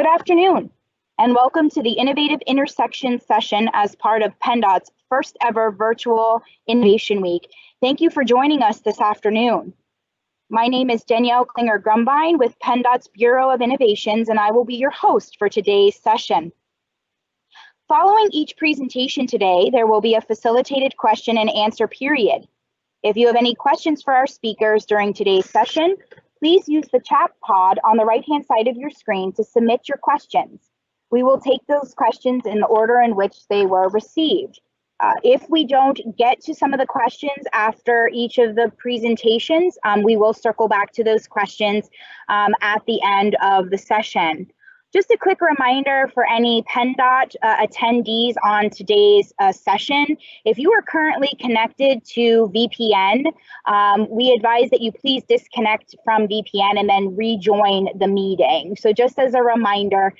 Good afternoon, and welcome to the Innovative Intersections session as part of PennDOT's first ever virtual Innovation Week. Thank you for joining us this afternoon. My name is Danielle Klinger-Grumbine with PennDOT's Bureau of Innovations, and I will be your host for today's session. Following each presentation today, there will be a facilitated question and answer period. If you have any questions for our speakers during today's session, please use the chat pod on the right-hand side of your screen to submit your questions. We will take those questions in the order in which they were received. If we don't get to some of the questions after each of the presentations, we will circle back to those questions at the end of the session. Just a quick reminder for any PennDOT attendees on today's session, if you are currently connected to VPN, we advise that you please disconnect from VPN and then rejoin the meeting. So just as a reminder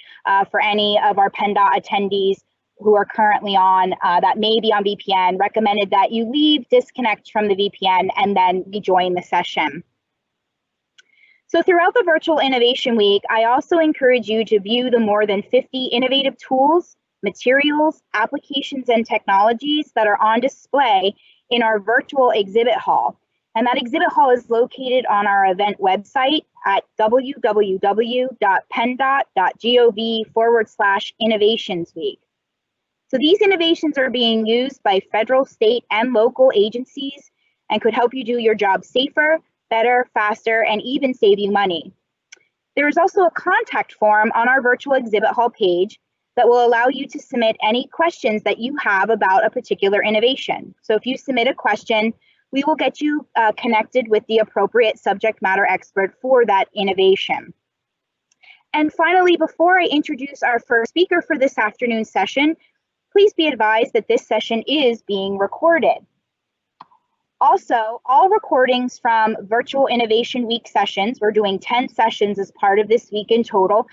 for any of our PennDOT attendees who are currently on that may be on VPN, recommended that you leave, disconnect from the VPN, and then rejoin the session. So throughout the Virtual Innovation Week, I also encourage you to view the more than 50 innovative tools, materials, applications, and technologies that are on display in our virtual exhibit hall. And that exhibit hall is located on our event website at www.penndot.gov/innovationsweek. So these innovations are being used by federal, state, and local agencies and could help you do your job safer, better, faster, and even save you money. There is also a contact form on our virtual exhibit hall page that will allow you to submit any questions that you have about a particular innovation. So if you submit a question, we will get you connected with the appropriate subject matter expert for that innovation. And finally, before I introduce our first speaker for this afternoon's session, please be advised that this session is being recorded. Also, all recordings from Virtual Innovation Week sessions, we're doing 10 sessions as part of this week in total.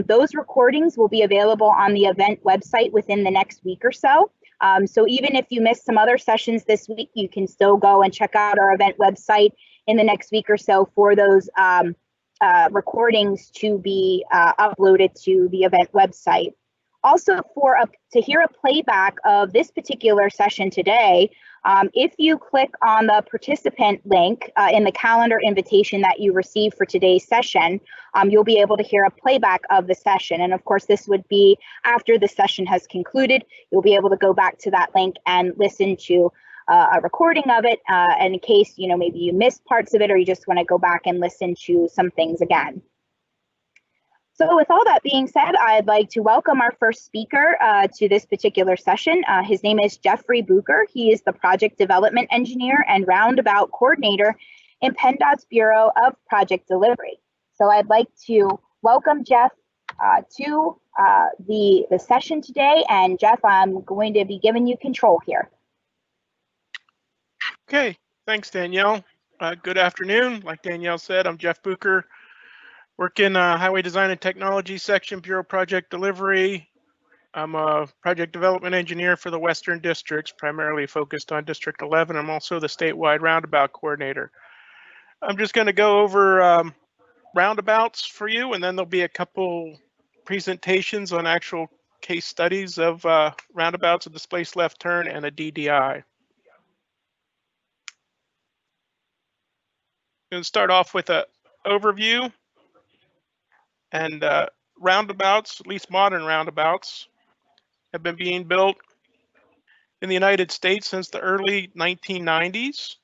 Those recordings will be available on the event website within the next week or so. So even if you missed some other sessions this week, you can still go and check out our event website in the next week or so for those recordings to be uploaded to the event website. Also, to hear a playback of this particular session today, if you click on the participant link in the calendar invitation that you received for today's session, you'll be able to hear a playback of the session. And of course, this would be after the session has concluded. You'll be able to go back to that link and listen to a recording of it. And in case, maybe you missed parts of it or you just want to go back and listen to some things again. So with all that being said, I'd like to welcome our first speaker to this particular session. His name is Jeffrey Bucher. He is the Project Development Engineer and Roundabout Coordinator in PennDOT's Bureau of Project Delivery. So I'd like to welcome Jeff to the session today. And Jeff, I'm going to be giving you control here. Okay, thanks, Danielle. Good afternoon. Like Danielle said, I'm Jeff Bucher. Work in Highway Design and Technology section, Bureau Project Delivery. I'm a project development engineer for the Western districts, primarily focused on District 11. I'm also the statewide roundabout coordinator. I'm just going to go over roundabouts for you, and then there'll be a couple presentations on actual case studies of roundabouts, a displaced left turn, and a DDI. I'm going to start off with an overview. And roundabouts, at least modern roundabouts, have been being built in the United States since the early 1990s,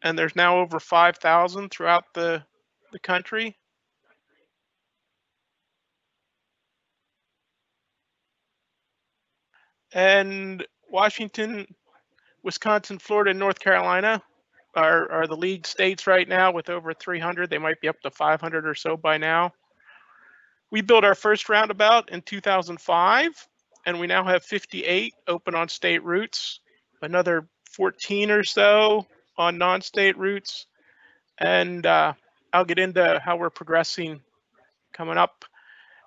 and there's now over 5,000 throughout the country. And Washington, Wisconsin, Florida, and North Carolina are the lead states right now with over 300. They might be up to 500 or so by now. We built our first roundabout in 2005, and we now have 58 open on state routes, another 14 or so on non-state routes, and I'll get into how we're progressing coming up.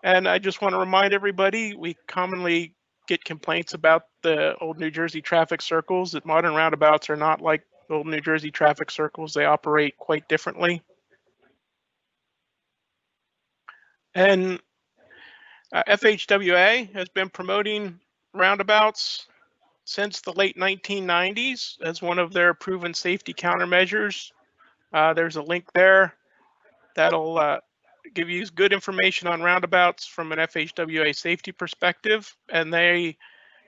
And I just want to remind everybody, we commonly get complaints about the old New Jersey traffic circles, that modern roundabouts are not like old New Jersey traffic circles. They operate quite differently. And FHWA has been promoting roundabouts since the late 1990s as one of their proven safety countermeasures. There's a link there that'll give you good information on roundabouts from an FHWA safety perspective, and they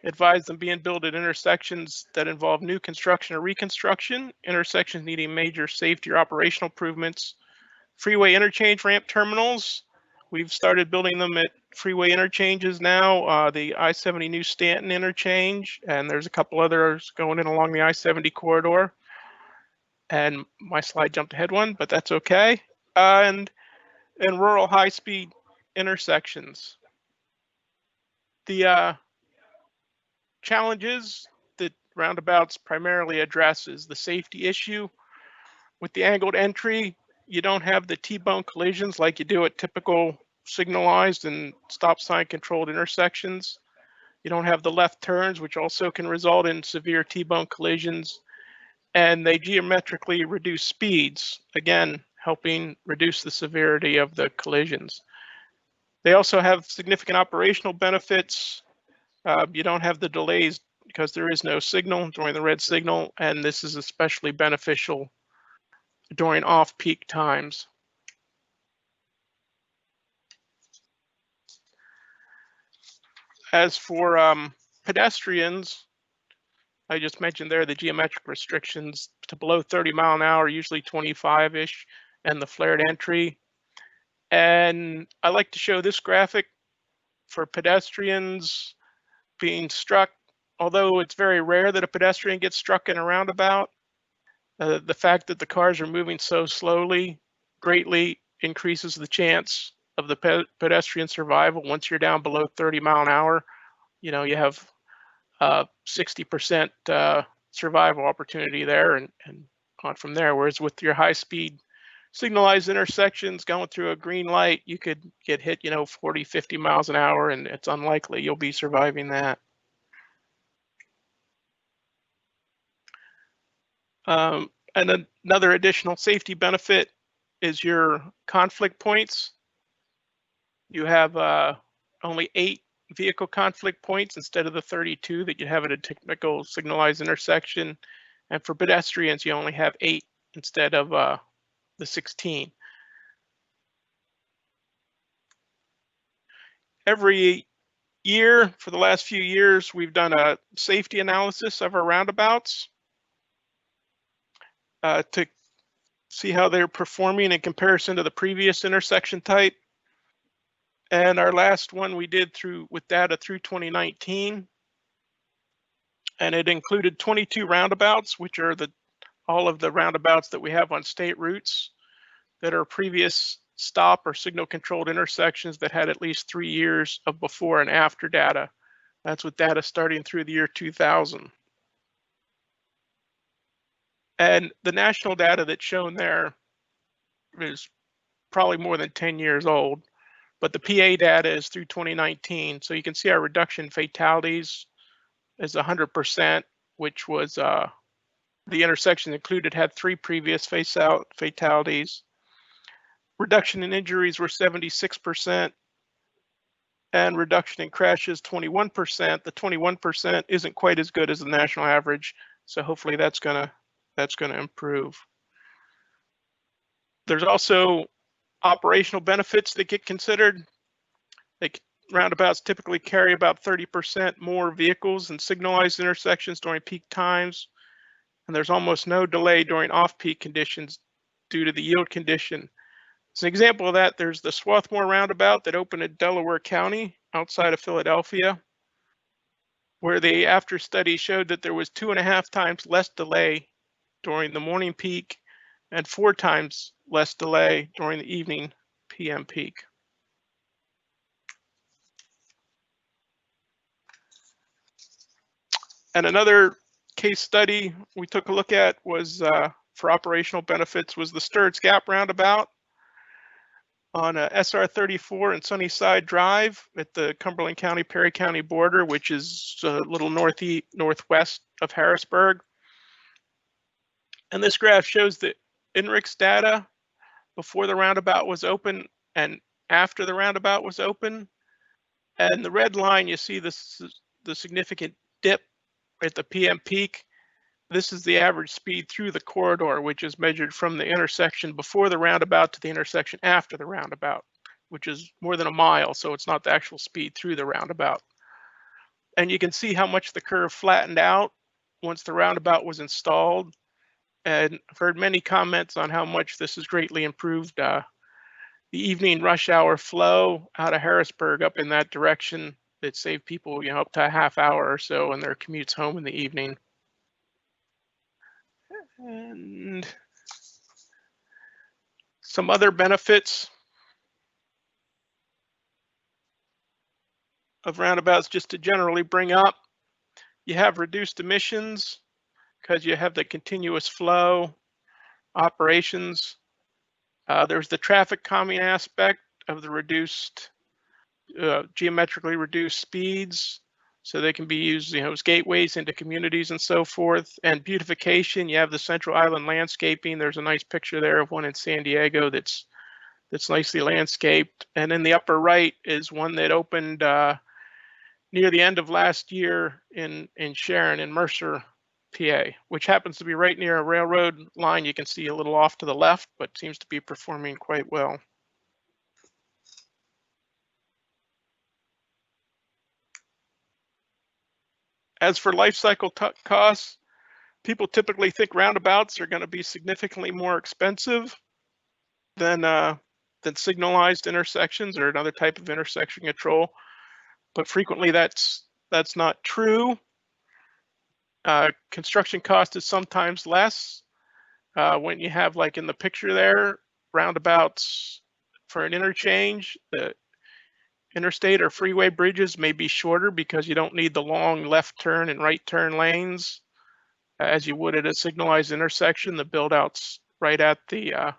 advise them being built at intersections that involve new construction or reconstruction, intersections needing major safety or operational improvements, freeway interchange ramp terminals. We've started building them at freeway interchanges now, the I-70 New Stanton interchange, and there's a couple others going in along the I-70 corridor. And my slide jumped ahead one, but that's okay. And rural high-speed intersections. The challenges that roundabouts primarily address is the safety issue. With the angled entry, you don't have the T-bone collisions like you do at typical signalized and stop sign controlled intersections. You don't have the left turns, which also can result in severe T-bone collisions. And they geometrically reduce speeds, again, helping reduce the severity of the collisions. They also have significant operational benefits. You don't have the delays because there is no signal during the red signal, and this is especially beneficial during off-peak times. As for pedestrians, I just mentioned there the geometric restrictions to below 30 mile an hour, usually 25-ish, and the flared entry. And I like to show this graphic for pedestrians being struck. Although it's very rare that a pedestrian gets struck in a roundabout, the fact that the cars are moving so slowly greatly increases the chance of the pedestrian survival. Once you're down below 30 mile an hour, you know, you have 60% survival opportunity there, and on from there. Whereas with your high speed signalized intersections going through a green light, you could get hit, you know, 40, 50 miles an hour, and it's unlikely you'll be surviving that. And another additional safety benefit is your conflict points. You have only 8 vehicle conflict points instead of the 32 that you have at a typical signalized intersection. And for pedestrians, you only have 8 instead of the 16. Every year for the last few years, we've done a safety analysis of our roundabouts to see how they're performing in comparison to the previous intersection type. And our last one we did with data through 2019, and it included 22 roundabouts, which are all of the roundabouts that we have on state routes that are previous stop or signal controlled intersections that had at least 3 years of before and after data. That's with data starting through the year 2000. And the national data that's shown there is probably more than 10 years old, but the PA data is through 2019. So you can see our reduction in fatalities is 100%, which was the intersection included had 3 previous face-out fatalities. Reduction in injuries were 76%, and reduction in crashes 21%. The 21% isn't quite as good as the national average, so hopefully that's gonna improve. There's also operational benefits that get considered. Roundabouts typically carry about 30% more vehicles in signalized intersections during peak times, and there's almost no delay during off-peak conditions due to the yield condition. As an example of that, there's the Swarthmore Roundabout that opened in Delaware County outside of Philadelphia, where the after study showed that there was 2.5 times less delay during the morning peak and 4 times less delay during the evening PM peak. And another case study we took a look at was for operational benefits was the Sturts Gap Roundabout on SR 34 and Sunnyside Drive at the Cumberland County, Perry County border, which is a little northwest of Harrisburg. And this graph shows the INRIX data before the roundabout was open and after the roundabout was open. And the red line, you see this is the significant dip at the PM peak. This is the average speed through the corridor, which is measured from the intersection before the roundabout to the intersection after the roundabout, which is more than a mile, so it's not the actual speed through the roundabout. And you can see how much the curve flattened out once the roundabout was installed. And I've heard many comments on how much this has greatly improved the evening rush hour flow out of Harrisburg up in that direction. It saved people, up to a half hour or so in their commutes home in the evening. And some other benefits of roundabouts, just to generally bring up, you have reduced emissions because you have the continuous flow operations. There's the traffic calming aspect of the reduced, geometrically reduced speeds, so they can be used, as gateways into communities and so forth. And beautification, you have the Central Island landscaping. There's a nice picture there of one in San Diego that's nicely landscaped. And in the upper right is one that opened near the end of last year in Sharon in Mercer, PA, which happens to be right near a railroad line. You can see a little off to the left, but seems to be performing quite well. As for life cycle costs, people typically think roundabouts are going to be significantly more expensive than signalized intersections or another type of intersection control, but frequently that's not true. Construction cost is sometimes less. When you have, like in the picture there, roundabouts for an interchange, the interstate or freeway bridges may be shorter because you don't need the long left turn and right turn lanes as you would at a signalized intersection. The build out's right at the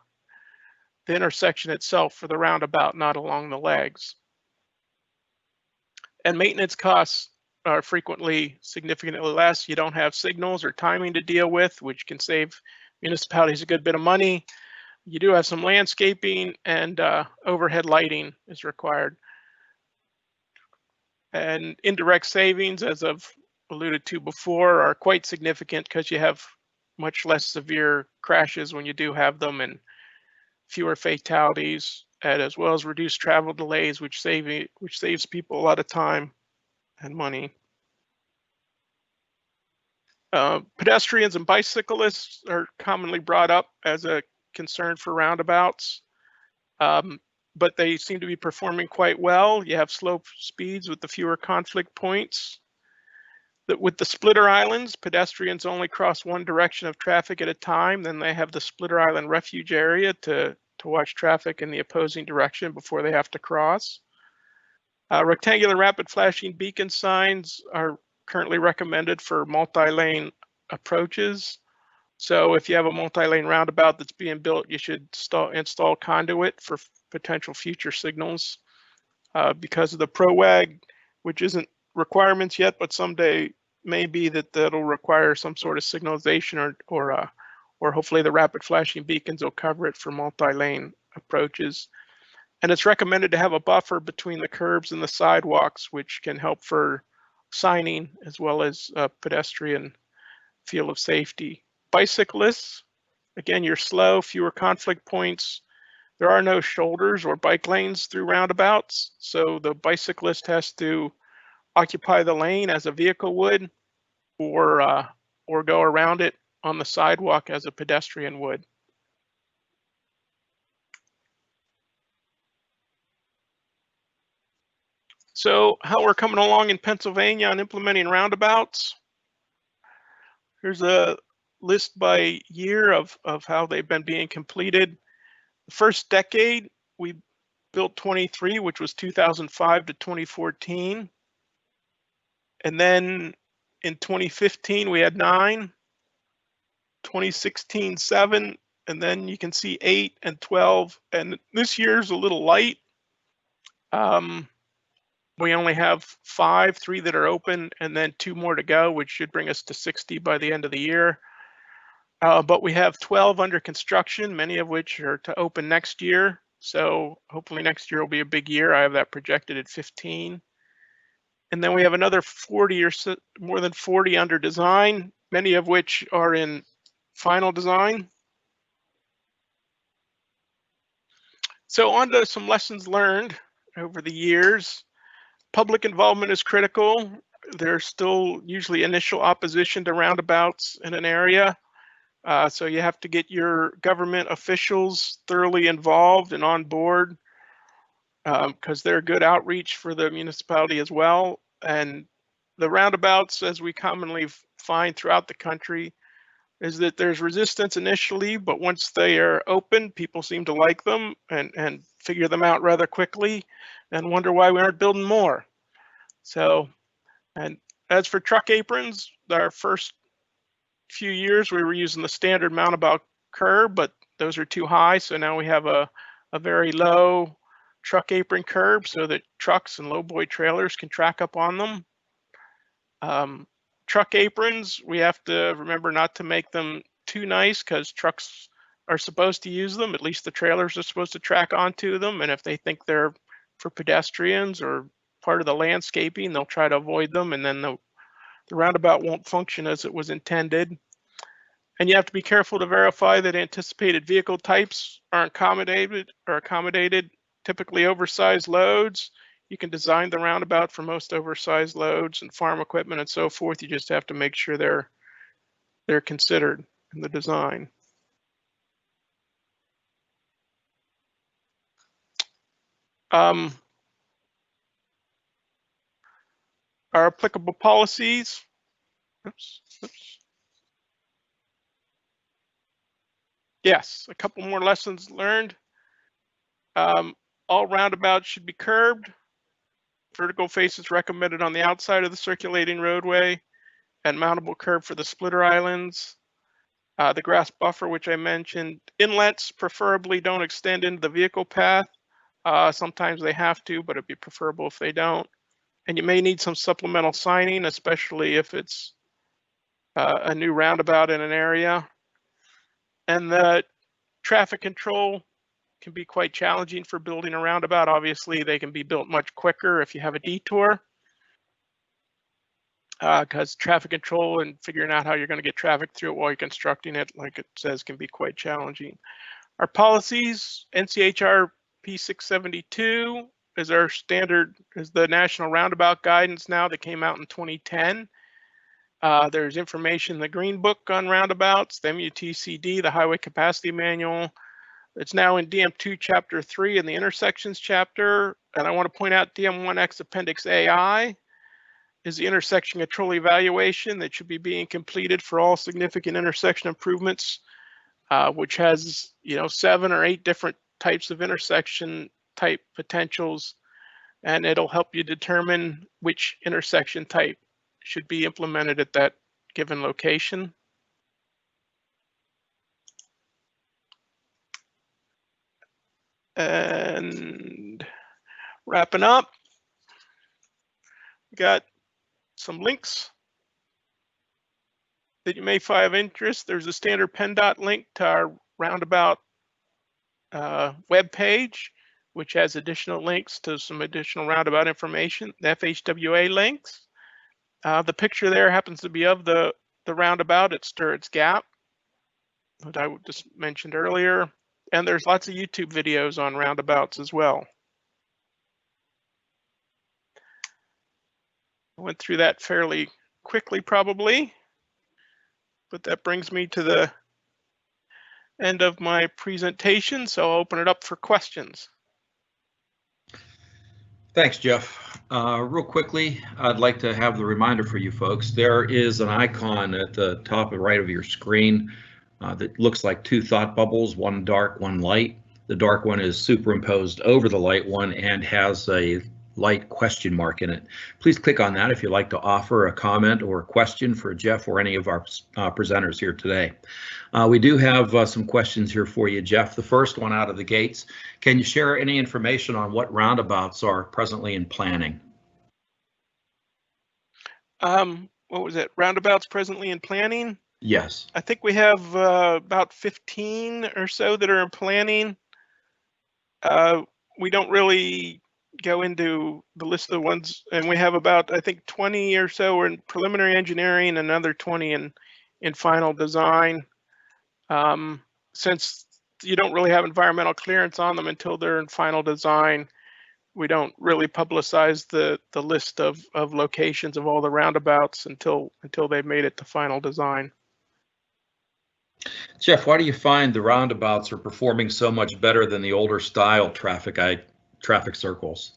intersection itself for the roundabout, not along the legs. And maintenance costs are frequently significantly less. You don't have signals or timing to deal with, which can save municipalities a good bit of money. You do have some landscaping, and overhead lighting is required. And indirect savings, as I've alluded to before, are quite significant because you have much less severe crashes when you do have them, and fewer fatalities, and as well as reduced travel delays, which saves people a lot of time and money. Pedestrians and bicyclists are commonly brought up as a concern for roundabouts, but they seem to be performing quite well. You have slow speeds with the fewer conflict points. With the splitter islands, pedestrians only cross one direction of traffic at a time. Then they have the splitter island refuge area to watch traffic in the opposing direction before they have to cross. Rectangular rapid flashing beacon signs are currently recommended for multi-lane approaches. So if you have a multi-lane roundabout that's being built, you should install conduit for potential future signals. Because of the ProWag, which isn't requirements yet, but someday may be that'll require some sort of signalization, or hopefully the rapid flashing beacons will cover it for multi-lane approaches. And it's recommended to have a buffer between the curbs and the sidewalks, which can help for signing as well as pedestrian feel of safety. Bicyclists, again, you're slow, fewer conflict points. There are no shoulders or bike lanes through roundabouts, so the bicyclist has to occupy the lane as a vehicle would, or go around it on the sidewalk as a pedestrian would. So how we're coming along in Pennsylvania on implementing roundabouts. Here's a list by year of how they've been being completed. The first decade, we built 23, which was 2005 to 2014. And then in 2015, we had 9, 2016, 7, and then you can see 8 and 12. And this year's a little light. We only have 5, 3 that are open, and then 2 more to go, which should bring us to 60 by the end of the year. But we have 12 under construction, many of which are to open next year. So hopefully next year will be a big year. I have that projected at 15. And then we have another 40 or so, more than 40 under design, many of which are in final design. So on to some lessons learned over the years. Public involvement is critical. There's still usually initial opposition to roundabouts in an area. So you have to get your government officials thoroughly involved and on board, because they're good outreach for the municipality as well. And the roundabouts, as we commonly find throughout the country, is that there's resistance initially, but once they are open, people seem to like them and figure them out rather quickly and wonder why we aren't building more. So, and as for truck aprons, our first few years we were using the standard roundabout curb, but those are too high. So now we have a very low truck apron curb so that trucks and lowboy trailers can track up on them. Truck aprons, we have to remember not to make them too nice because trucks are supposed to use them. At least the trailers are supposed to track onto them. And if they think they're for pedestrians or part of the landscaping, they'll try to avoid them, and then the roundabout won't function as it was intended. And you have to be careful to verify that anticipated vehicle types are accommodated, typically oversized loads. You can design the roundabout for most oversized loads and farm equipment and so forth. You just have to make sure they're considered in the design. Our applicable policies. Oops. Yes, a couple more lessons learned. All roundabouts should be curbed. Vertical faces recommended on the outside of the circulating roadway, and mountable curb for the splitter islands. The grass buffer, which I mentioned. Inlets preferably don't extend into the vehicle path. Sometimes they have to, but it'd be preferable if they don't. And you may need some supplemental signing, especially if it's a new roundabout in an area. And the traffic control can be quite challenging for building a roundabout. Obviously, they can be built much quicker if you have a detour, because traffic control and figuring out how you're going to get traffic through it while you're constructing it, like it says, can be quite challenging. Our policies, NCHR P672 is our standard, is the national roundabout guidance now that came out in 2010. There's information in the Green Book on roundabouts, the MUTCD, the Highway Capacity Manual. It's now in DM2 Chapter 3 in the Intersections chapter. And I want to point out DM1X Appendix AI is the intersection control evaluation that should be being completed for all significant intersection improvements, which has 7 or 8 different types of intersection type potentials, and it'll help you determine which intersection type should be implemented at that given location. And wrapping up, we got some links that you may find of interest. There's a standard PennDOT link to our roundabout web page, which has additional links to some additional roundabout information, the FHWA links. The picture there happens to be of the roundabout at Sturrott's Gap, that I just mentioned earlier. And there's lots of YouTube videos on roundabouts as well. I went through that fairly quickly probably, but that brings me to the end of my presentation, so I'll open it up for questions. Thanks, Jeff. Real quickly, I'd like to have the reminder for you folks. There is an icon at the top right of your screen that looks like 2 thought bubbles, one dark, one light. The dark one is superimposed over the light one and has a light question mark in it. Please click on that if you'd like to offer a comment or a question for Jeff or any of our presenters here today. We do have some questions here for you, Jeff. The first one out of the gates, can you share any information on what roundabouts are presently in planning? What was it? Roundabouts presently in planning? Yes. I think we have about 15 or so that are in planning. We don't really go into the list of the ones, and we have about, I think, 20 or so in preliminary engineering and another 20 in final design. Since you don't really have environmental clearance on them until they're in final design, we don't really publicize the list of locations of all the roundabouts until they've made it to final design. Jeff, why do you find the roundabouts are performing so much better than the older style traffic circles?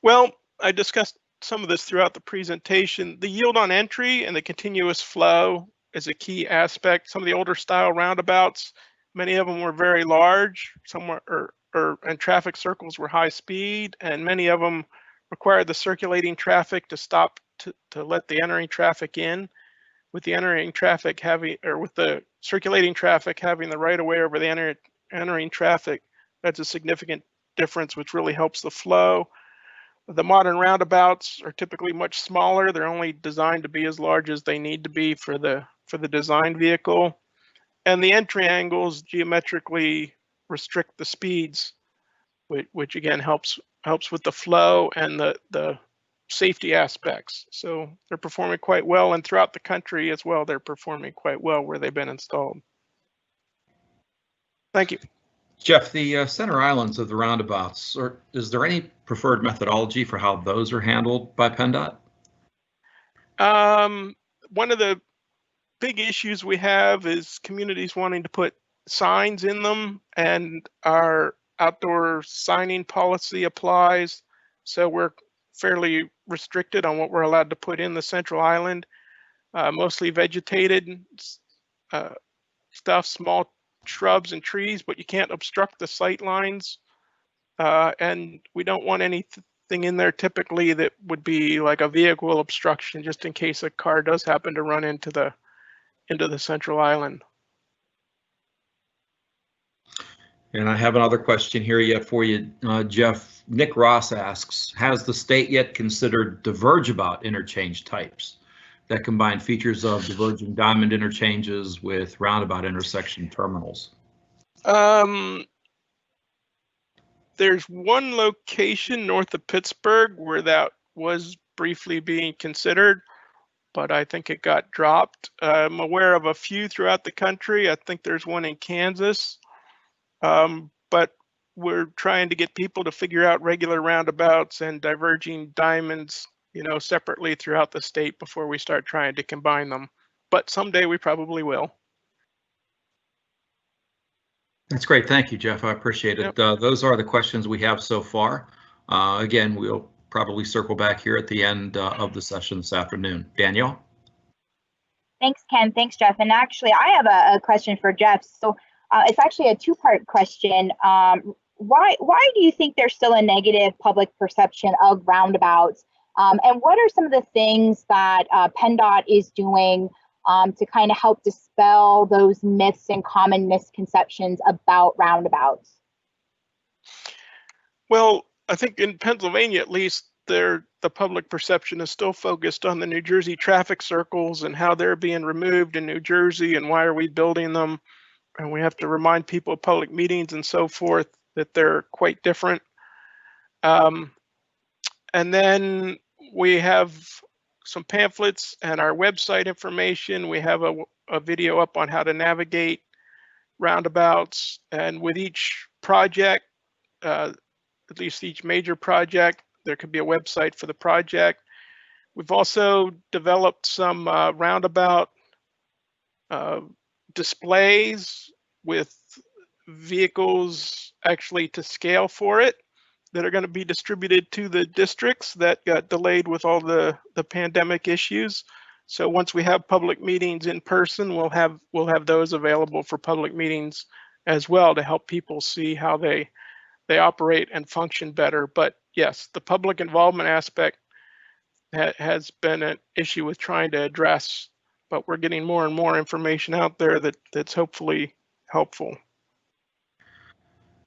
Well, I discussed some of this throughout the presentation. The yield on entry and the continuous flow is a key aspect. Some of the older style roundabouts, many of them were very large, and traffic circles were high speed, and many of them required the circulating traffic to stop to let the entering traffic in. With the entering traffic with the circulating traffic having the right of way over the entering traffic, that's a significant difference, which really helps the flow. The modern roundabouts are typically much smaller. They're only designed to be as large as they need to be for the design vehicle. And the entry angles geometrically restrict the speeds, which again helps with the flow and the safety aspects. So they're performing quite well, and throughout the country as well, they're performing quite well where they've been installed. Thank you. Jeff, the center islands of the roundabouts, is there any preferred methodology for how those are handled by PennDOT? One of the big issues we have is communities wanting to put signs in them, and our outdoor signing policy applies. So we're fairly restricted on what we're allowed to put in the central island. Mostly vegetated stuff, small shrubs and trees, but you can't obstruct the sight lines. And we don't want anything in there typically that would be like a vehicle obstruction, just in case a car does happen to run into the central island. And I have another question here for you, Jeff. Nick Ross asks, has the state yet considered divergeabout interchange types that combine features of diverging diamond interchanges with roundabout intersection terminals? There's one location north of Pittsburgh where that was briefly being considered, but I think it got dropped. I'm aware of a few throughout the country. I think there's one in Kansas. But we're trying to get people to figure out regular roundabouts and diverging diamonds, separately throughout the state before we start trying to combine them. But someday we probably will. That's great. Thank you, Jeff. I appreciate it. Yep. Those are the questions we have so far. Again, we'll probably circle back here at the end of the session this afternoon. Danielle? Thanks, Ken. Thanks, Jeff. And actually, I have a question for Jeff. So it's actually a two-part question. Why do you think there's still a negative public perception of roundabouts? And what are some of the things that PennDOT is doing to kind of help dispel those myths and common misconceptions about roundabouts? Well, I think in Pennsylvania, at least, the public perception is still focused on the New Jersey traffic circles and how they're being removed in New Jersey and why are we building them. And we have to remind people of public meetings and so forth that they're quite different. And then we have some pamphlets and our website information. We have a video up on how to navigate roundabouts. And with each project, at least each major project, there could be a website for the project. We've also developed some roundabout displays with vehicles actually to scale for it that are going to be distributed to the districts that got delayed with all the pandemic issues. So once we have public meetings in person, we'll have those available for public meetings as well to help people see how they operate and function better. But yes, the public involvement aspect has been an issue with trying to address, but we're getting more and more information out there that's hopefully helpful.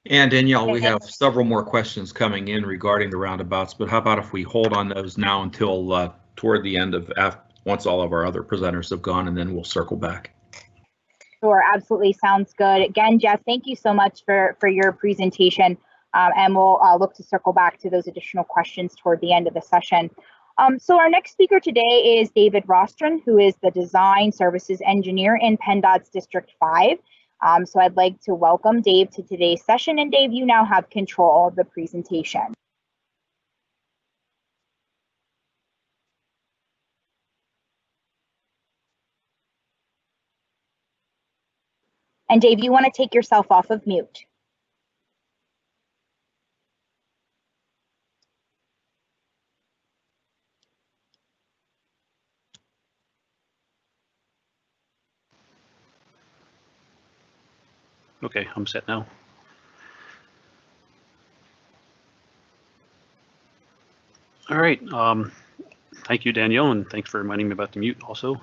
And Danielle, we have several more questions coming in regarding the roundabouts, but how about if we hold on those now until toward the end of once all of our other presenters have gone, and then we'll circle back. Sure, absolutely, sounds good. Again, Jeff, thank you so much for your presentation. and we'll look to circle back to those additional questions toward the end of the session. So our next speaker today is David Rosterin, who is the Design Services Engineer in PennDOT's District 5. So I'd like to welcome Dave to today's session. And Dave, you now have control of the presentation. And Dave, you want to take yourself off of mute. Okay, I'm set now. All right. Thank you, Danielle, and thanks for reminding me about the mute also.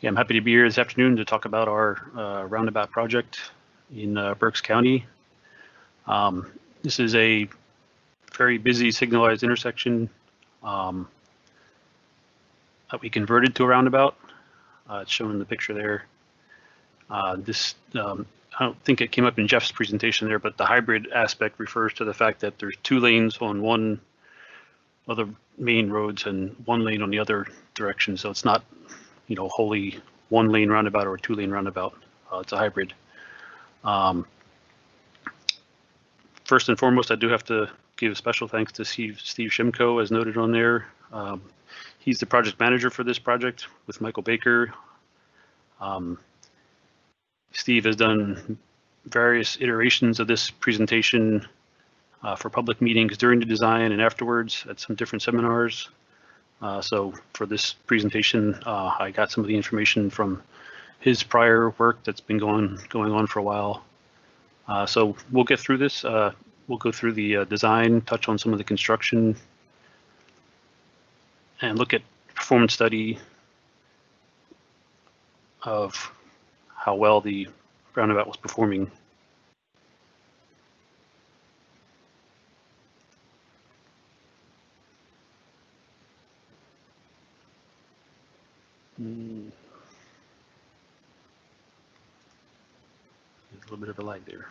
Yeah, I'm happy to be here this afternoon to talk about our roundabout project in Berks County. This is a very busy signalized intersection that we converted to a roundabout. It's shown in the picture there. I don't think it came up in Jeff's presentation there, but the hybrid aspect refers to the fact that there's 2 lanes on one of the main roads and 1 lane on the other direction. So it's not, you know, wholly 1 lane roundabout or a 2 lane roundabout. It's a hybrid. First and foremost, I do have to give special thanks to Steve Shimko, as noted on there. He's the project manager for this project with Michael Baker. Steve has done various iterations of this presentation for public meetings during the design and afterwards at some different seminars. So for this presentation, I got some of the information from his prior work that's been going on for a while. So we'll get through this. We'll go through the design, touch on some of the construction, and look at performance study of how well the roundabout was performing. There's a little bit of a lag there.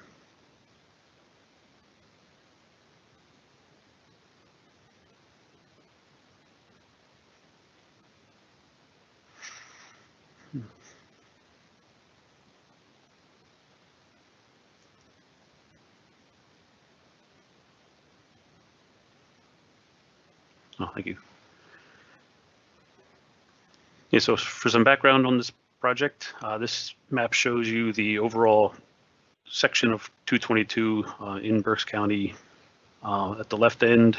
Oh, thank you. Yeah, so for some background on this project, this map shows you the overall section of 222 in Berks County. At the left end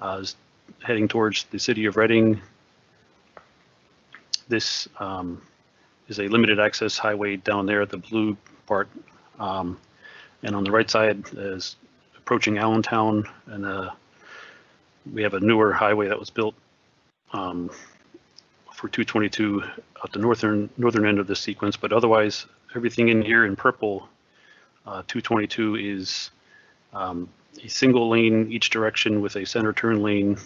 is heading towards the city of Reading. This is a limited access highway down there, the blue part. And on the right side is approaching Allentown, and we have a newer highway that was built for 222 at the northern end of this sequence. But otherwise, everything in here in purple, 222 is a single lane each direction with a center turn lane,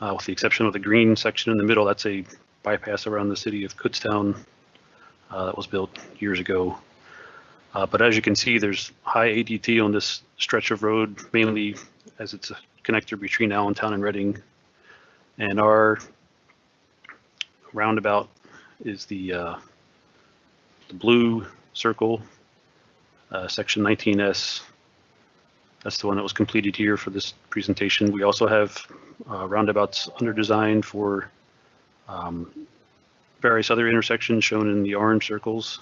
with the exception of the green section in the middle. That's a bypass around the city of Kutztown that was built years ago. But as you can see, there's high ADT on this stretch of road, mainly as it's a connector between Allentown and Reading. And our roundabout is the blue circle, section 19S. That's the one that was completed here for this presentation. We also have roundabouts under design for various other intersections shown in the orange circles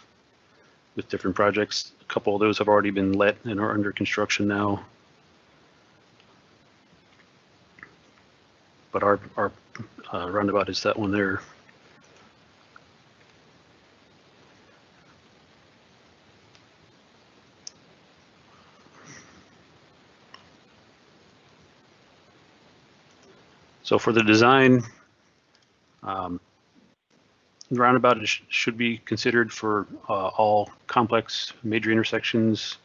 with different projects. A couple of those have already been let and are under construction now. But our roundabout is that one there. So for the design, the roundabout should be considered for all complex major intersections,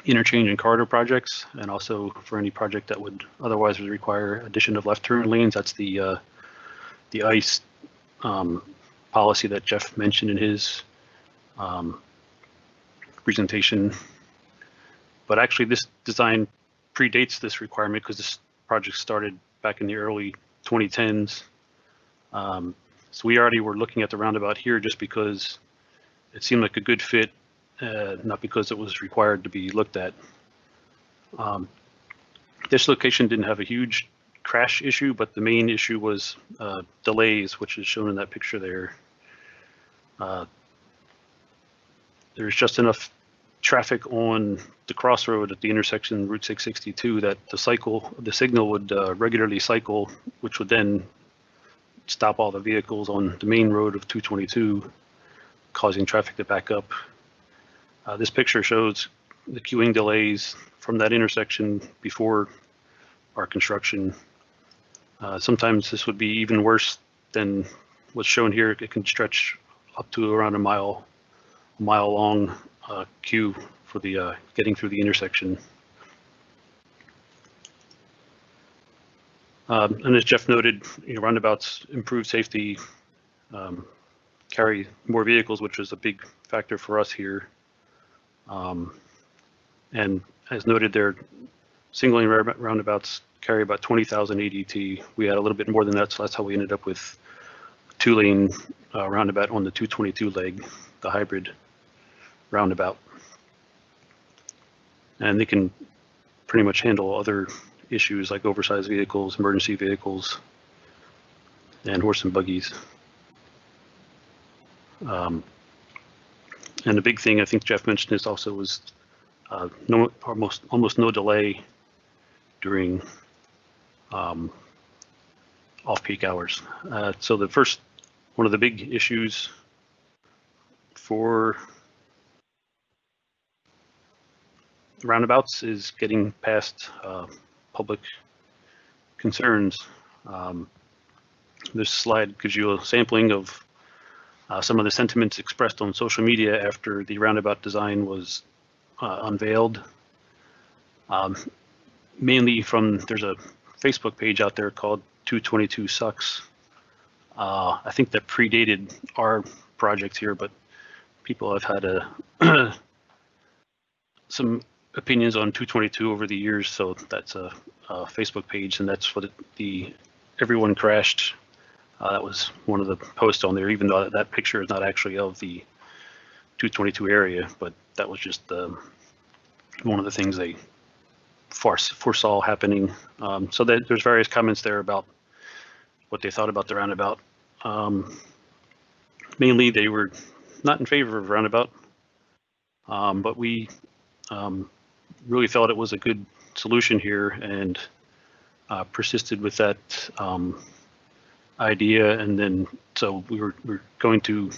interchange and corridor projects, and also for any project that would otherwise require addition of left turn lanes. That's the ICE policy that Jeff mentioned in his presentation. But actually, this design predates this requirement because this project started back in the early 2010s. So we already were looking at the roundabout here just because it seemed like a good fit, not because it was required to be looked at. This location didn't have a huge crash issue, but the main issue was delays, which is shown in that picture there. There's just enough traffic on the crossroad at the intersection Route 662 that the signal would regularly cycle, which would then stop all the vehicles on the main road of 222, causing traffic to back up. This picture shows the queuing delays from that intersection before our construction. Sometimes this would be even worse than what's shown here. It can stretch up to around a mile long queue for the getting through the intersection. And as Jeff noted, roundabouts improve safety, carry more vehicles, which is a big factor for us here. And as noted, their single lane roundabouts carry about 20,000 ADT. We had a little bit more than that, so that's how we ended up with 2-lane roundabout on the 222 leg, the hybrid roundabout. And they can pretty much handle other issues like oversized vehicles, emergency vehicles, and horse and buggies. And the big thing I think Jeff mentioned this also was almost no delay during off-peak hours. So one of the big issues for roundabouts is getting past public concerns. This slide gives you a sampling of some of the sentiments expressed on social media after the roundabout design was unveiled. Mainly there's a Facebook page out there called 222 Sucks. I think that predated our project here, but people have had some opinions on 222 over the years, so that's a Facebook page, and that's what everyone crashed. That was one of the posts on there, even though that picture is not actually of the 222 area, but that was just one of the things they foresaw happening. So there's various comments there about what they thought about the roundabout. Mainly, they were not in favor of roundabout, but we really felt it was a good solution here and persisted with that idea. And then so we're going to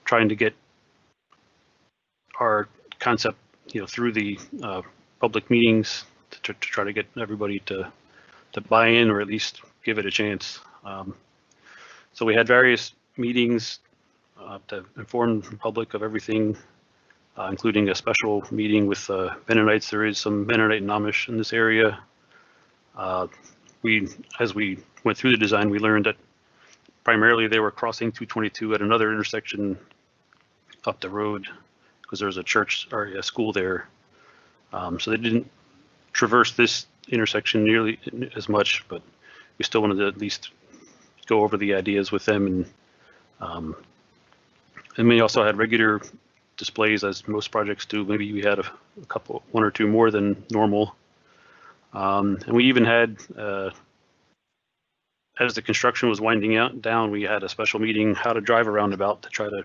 trying to get our concept through the public meetings to try to get everybody to buy in, or at least give it a chance. So we had various meetings to inform the public of everything, including a special meeting with Mennonites. There is some Mennonite and Amish in this area. As we went through the design, we learned that primarily they were crossing 222 at another intersection up the road because there was a church or a school there. So they didn't traverse this intersection nearly as much, but we still wanted to at least go over the ideas with them. And we also had regular displays, as most projects do. Maybe we had one or two more than normal. And we even had, as the construction was winding down, we had a special meeting, how to drive a roundabout, to try to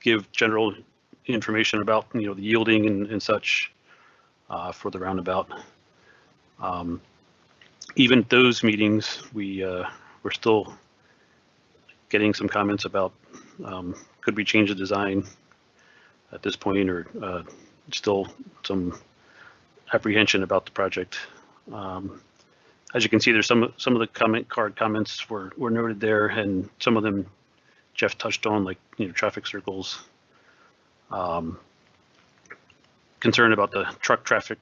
give general information about the yielding and such for the roundabout. Even those meetings, we were still getting some comments about could we change the design at this point, or still some apprehension about the project. As you can see, there's some of the comment card comments were noted there, and some of them Jeff touched on, like traffic circles, concern about the truck traffic,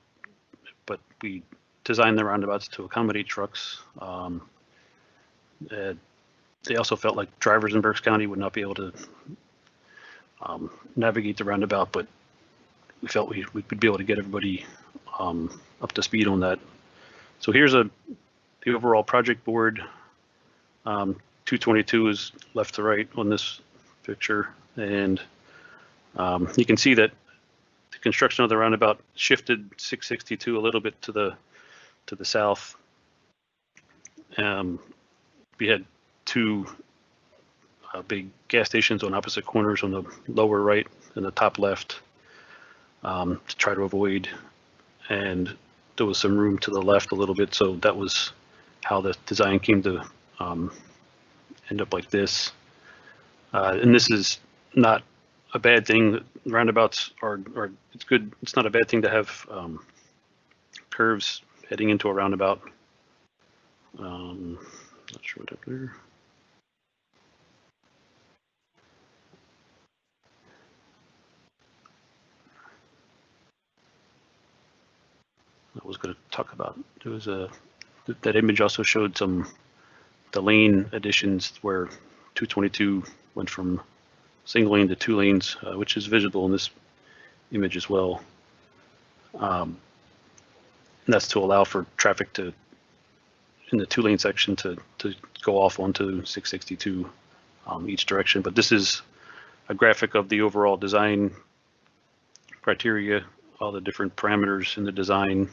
but we designed the roundabouts to accommodate trucks. They also felt like drivers in Berks County would not be able to navigate the roundabout, but we felt we would be able to get everybody up to speed on that. So here's the overall project board. 222 is left to right on this picture, and you can see that the construction of the roundabout shifted 662 a little bit to the south. We had two big gas stations on opposite corners on the lower right and the top left to try to avoid, and there was some room to the left a little bit, so that was how the design came to end up like this. And this is not a bad thing. Roundabouts are it's good. It's not a bad thing to have curves heading into a roundabout. Not sure what up there. I was going to talk about. There was that image also showed the lane additions where 222 went from single lane to 2 lanes, which is visible in this image as well. And that's to allow for traffic to, in the 2 lane section, to go off onto 662 each direction. But this is a graphic of the overall design criteria, all the different parameters in the design.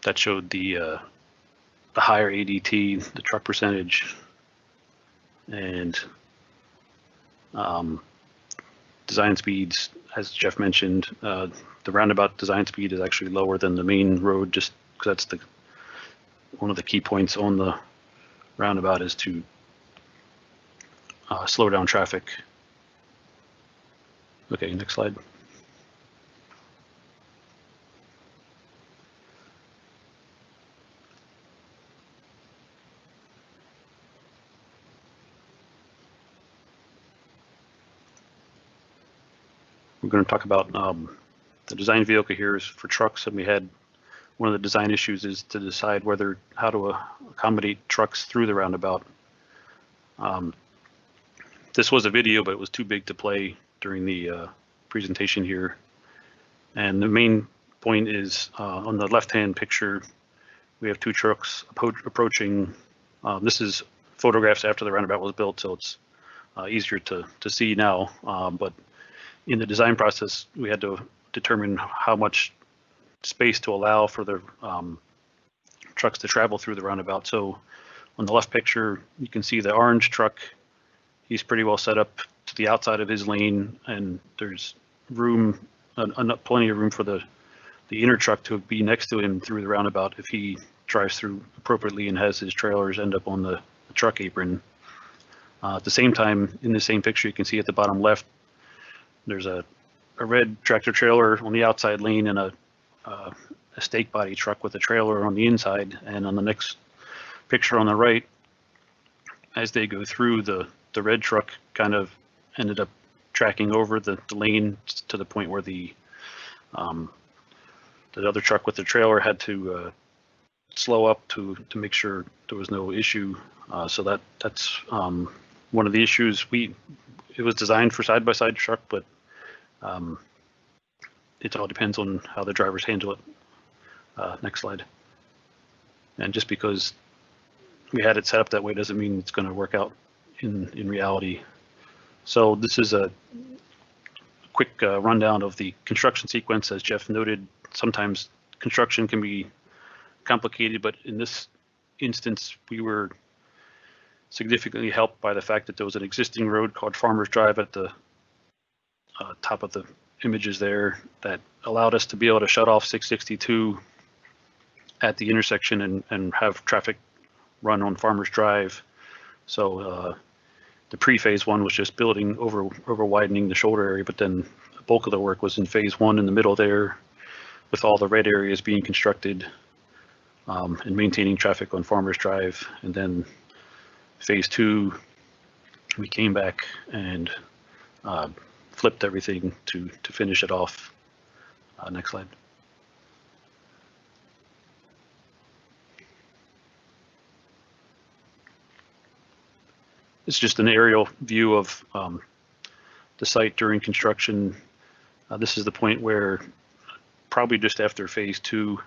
That showed the higher ADT, the truck percentage, and design speeds. As Jeff mentioned, the roundabout design speed is actually lower than the main road, just because that's one of the key points on the roundabout is to slow down traffic. Okay, next slide. We're going to talk about the design vehicle here is for trucks, and we had one of the design issues is to decide how to accommodate trucks through the roundabout. This was a video, but it was too big to play during the presentation here. And the main point is on the left-hand picture, we have 2 trucks approaching. This is photographs after the roundabout was built, so it's easier to see now. But in the design process, we had to determine how much space to allow for the trucks to travel through the roundabout. So on the left picture, you can see the orange truck. He's pretty well set up to the outside of his lane, and there's room, plenty of room for the inner truck to be next to him through the roundabout if he drives through appropriately and has his trailers end up on the truck apron. At the same time, in the same picture, you can see at the bottom left, there's a red tractor trailer on the outside lane and a stake body truck with a trailer on the inside. And on the next picture on the right, as they go through, the red truck kind of ended up tracking over the lane to the point where the other truck with the trailer had to slow up to make sure there was no issue. So that's one of the issues. It was designed for side-by-side truck, but it all depends on how the drivers handle it. Next slide. And just because we had it set up that way doesn't mean it's going to work out in reality. So this is a quick rundown of the construction sequence. As Jeff noted, sometimes construction can be complicated, but in this instance, we were significantly helped by the fact that there was an existing road called Farmers Drive at the top of the images there that allowed us to be able to shut off 662 at the intersection and have traffic run on Farmers Drive. So the pre-phase 1 was just building over widening the shoulder area, but then the bulk of the work was in phase 1 in the middle there, with all the red areas being constructed and maintaining traffic on Farmers Drive. And then phase 2, we came back and flipped everything to finish it off. Next slide. It's just an aerial view of the site during construction. This is the point where, probably just after phase 2,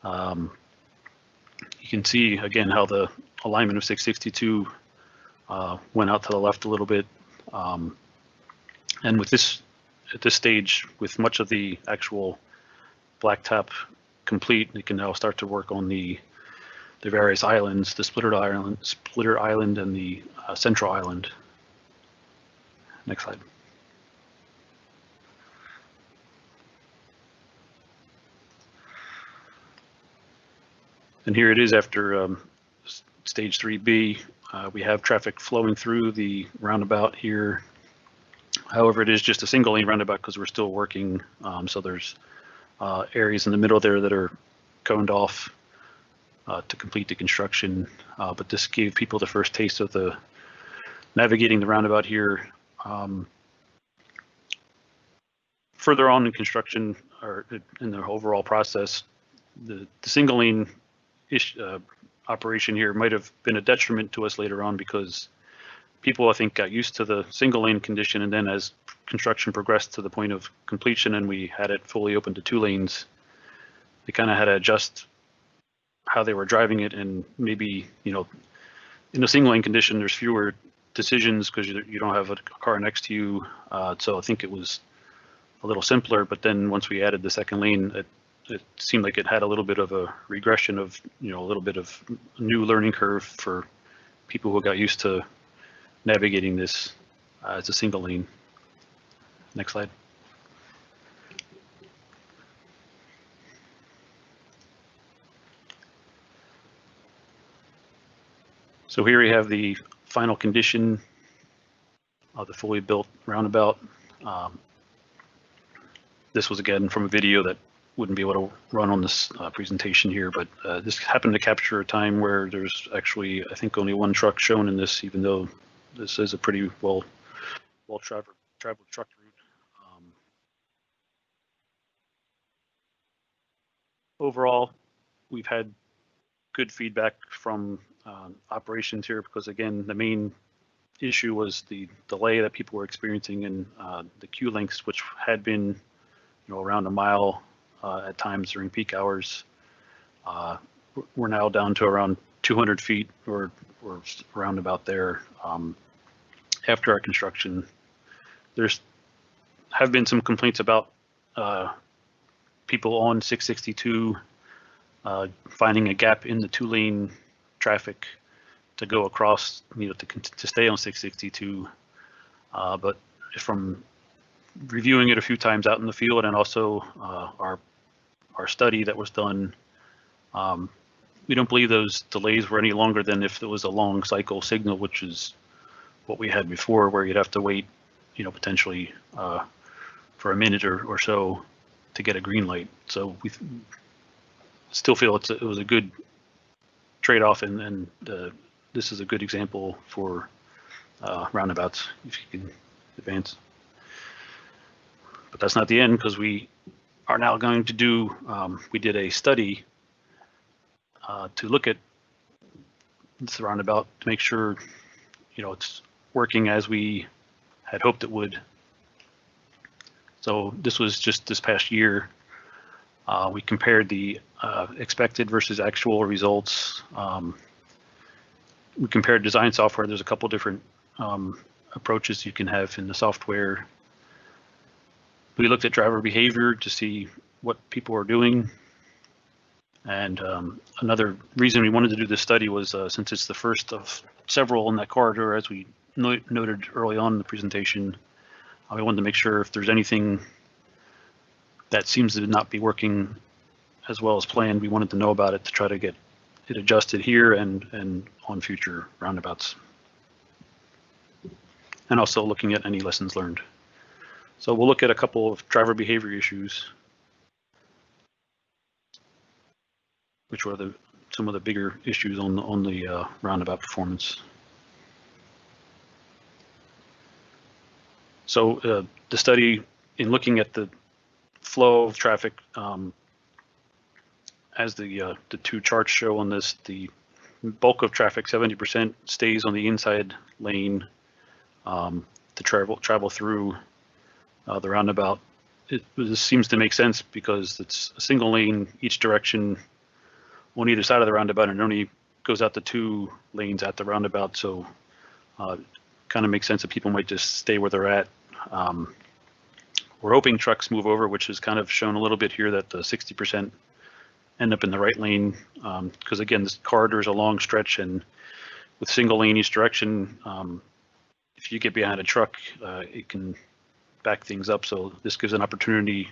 you can see again how the alignment of 662 went out to the left a little bit. And with this, at this stage, with much of the actual blacktop complete, you can now start to work on the various islands, the splitter island, and the central island. Next slide. And here it is after stage 3B. We have traffic flowing through the roundabout here. However, it is just a single lane roundabout because we're still working. So there's areas in the middle there that are coned off to complete the construction. But this gave people the first taste of the navigating the roundabout here. Further on in construction, or in the overall process, the single lane operation here might have been a detriment to us later on, because people, I think, got used to the single lane condition, and then as construction progressed to the point of completion and we had it fully open to 2 lanes, they kind of had to adjust how they were driving it. And maybe, you know, in a single lane condition, there's fewer decisions because you don't have a car next to you. So I think it was a little simpler. But then once we added the second lane, it seemed like it had a little bit of a regression of, you know, a little bit of new learning curve for people who got used to navigating this as a single lane. Next slide. So here we have the final condition of the fully built roundabout. This was again from a video that wouldn't be able to run on this presentation here, but this happened to capture a time where there's actually, I think, only 1 truck shown in this, even though this is a pretty well traveled truck route. Overall, we've had good feedback from operations here, because again, the main issue was the delay that people were experiencing in the queue lengths, which had been, you know, around a mile at times during peak hours. We're now down to around 200 feet or around about there. After our construction, there's have been some complaints about people on 662 finding a gap in the 2-lane traffic to go across, you know, to stay on 662. But from reviewing it a few times out in the field, and also our study that was done, we don't believe those delays were any longer than if it was a long cycle signal, which is what we had before, where you'd have to wait, you know, potentially for a minute or so to get a green light. So we still feel it was a good trade-off, and this is a good example for roundabouts, if you can advance. But that's not the end, because we are now going to do, we did a study to look at this roundabout to make sure, you know, it's working as we had hoped it would. So this was just this past year. We compared the expected versus actual results. We compared design software. There's a couple different approaches you can have in the software. We looked at driver behavior to see what people are doing. And another reason we wanted to do this study was since it's the first of several in that corridor, as we noted early on in the presentation, we wanted to make sure if there's anything that seems to not be working as well as planned, we wanted to know about it to try to get it adjusted here and on future roundabouts. And also looking at any lessons learned. So we'll look at a couple of driver behavior issues, which were some of the bigger issues on the roundabout performance. So the study, in looking at the flow of traffic, as the 2 charts show on this, the bulk of traffic, 70%, stays on the inside lane to travel through the roundabout. This seems to make sense because it's a single lane each direction on either side of the roundabout, and it only goes out to 2 lanes at the roundabout. So kind of makes sense that people might just stay where they're at. We're hoping trucks move over, which is kind of shown a little bit here that the 60% end up in the right lane, because again, this corridor is a long stretch, and with single lane each direction, if you get behind a truck, it can back things up. So this gives an opportunity.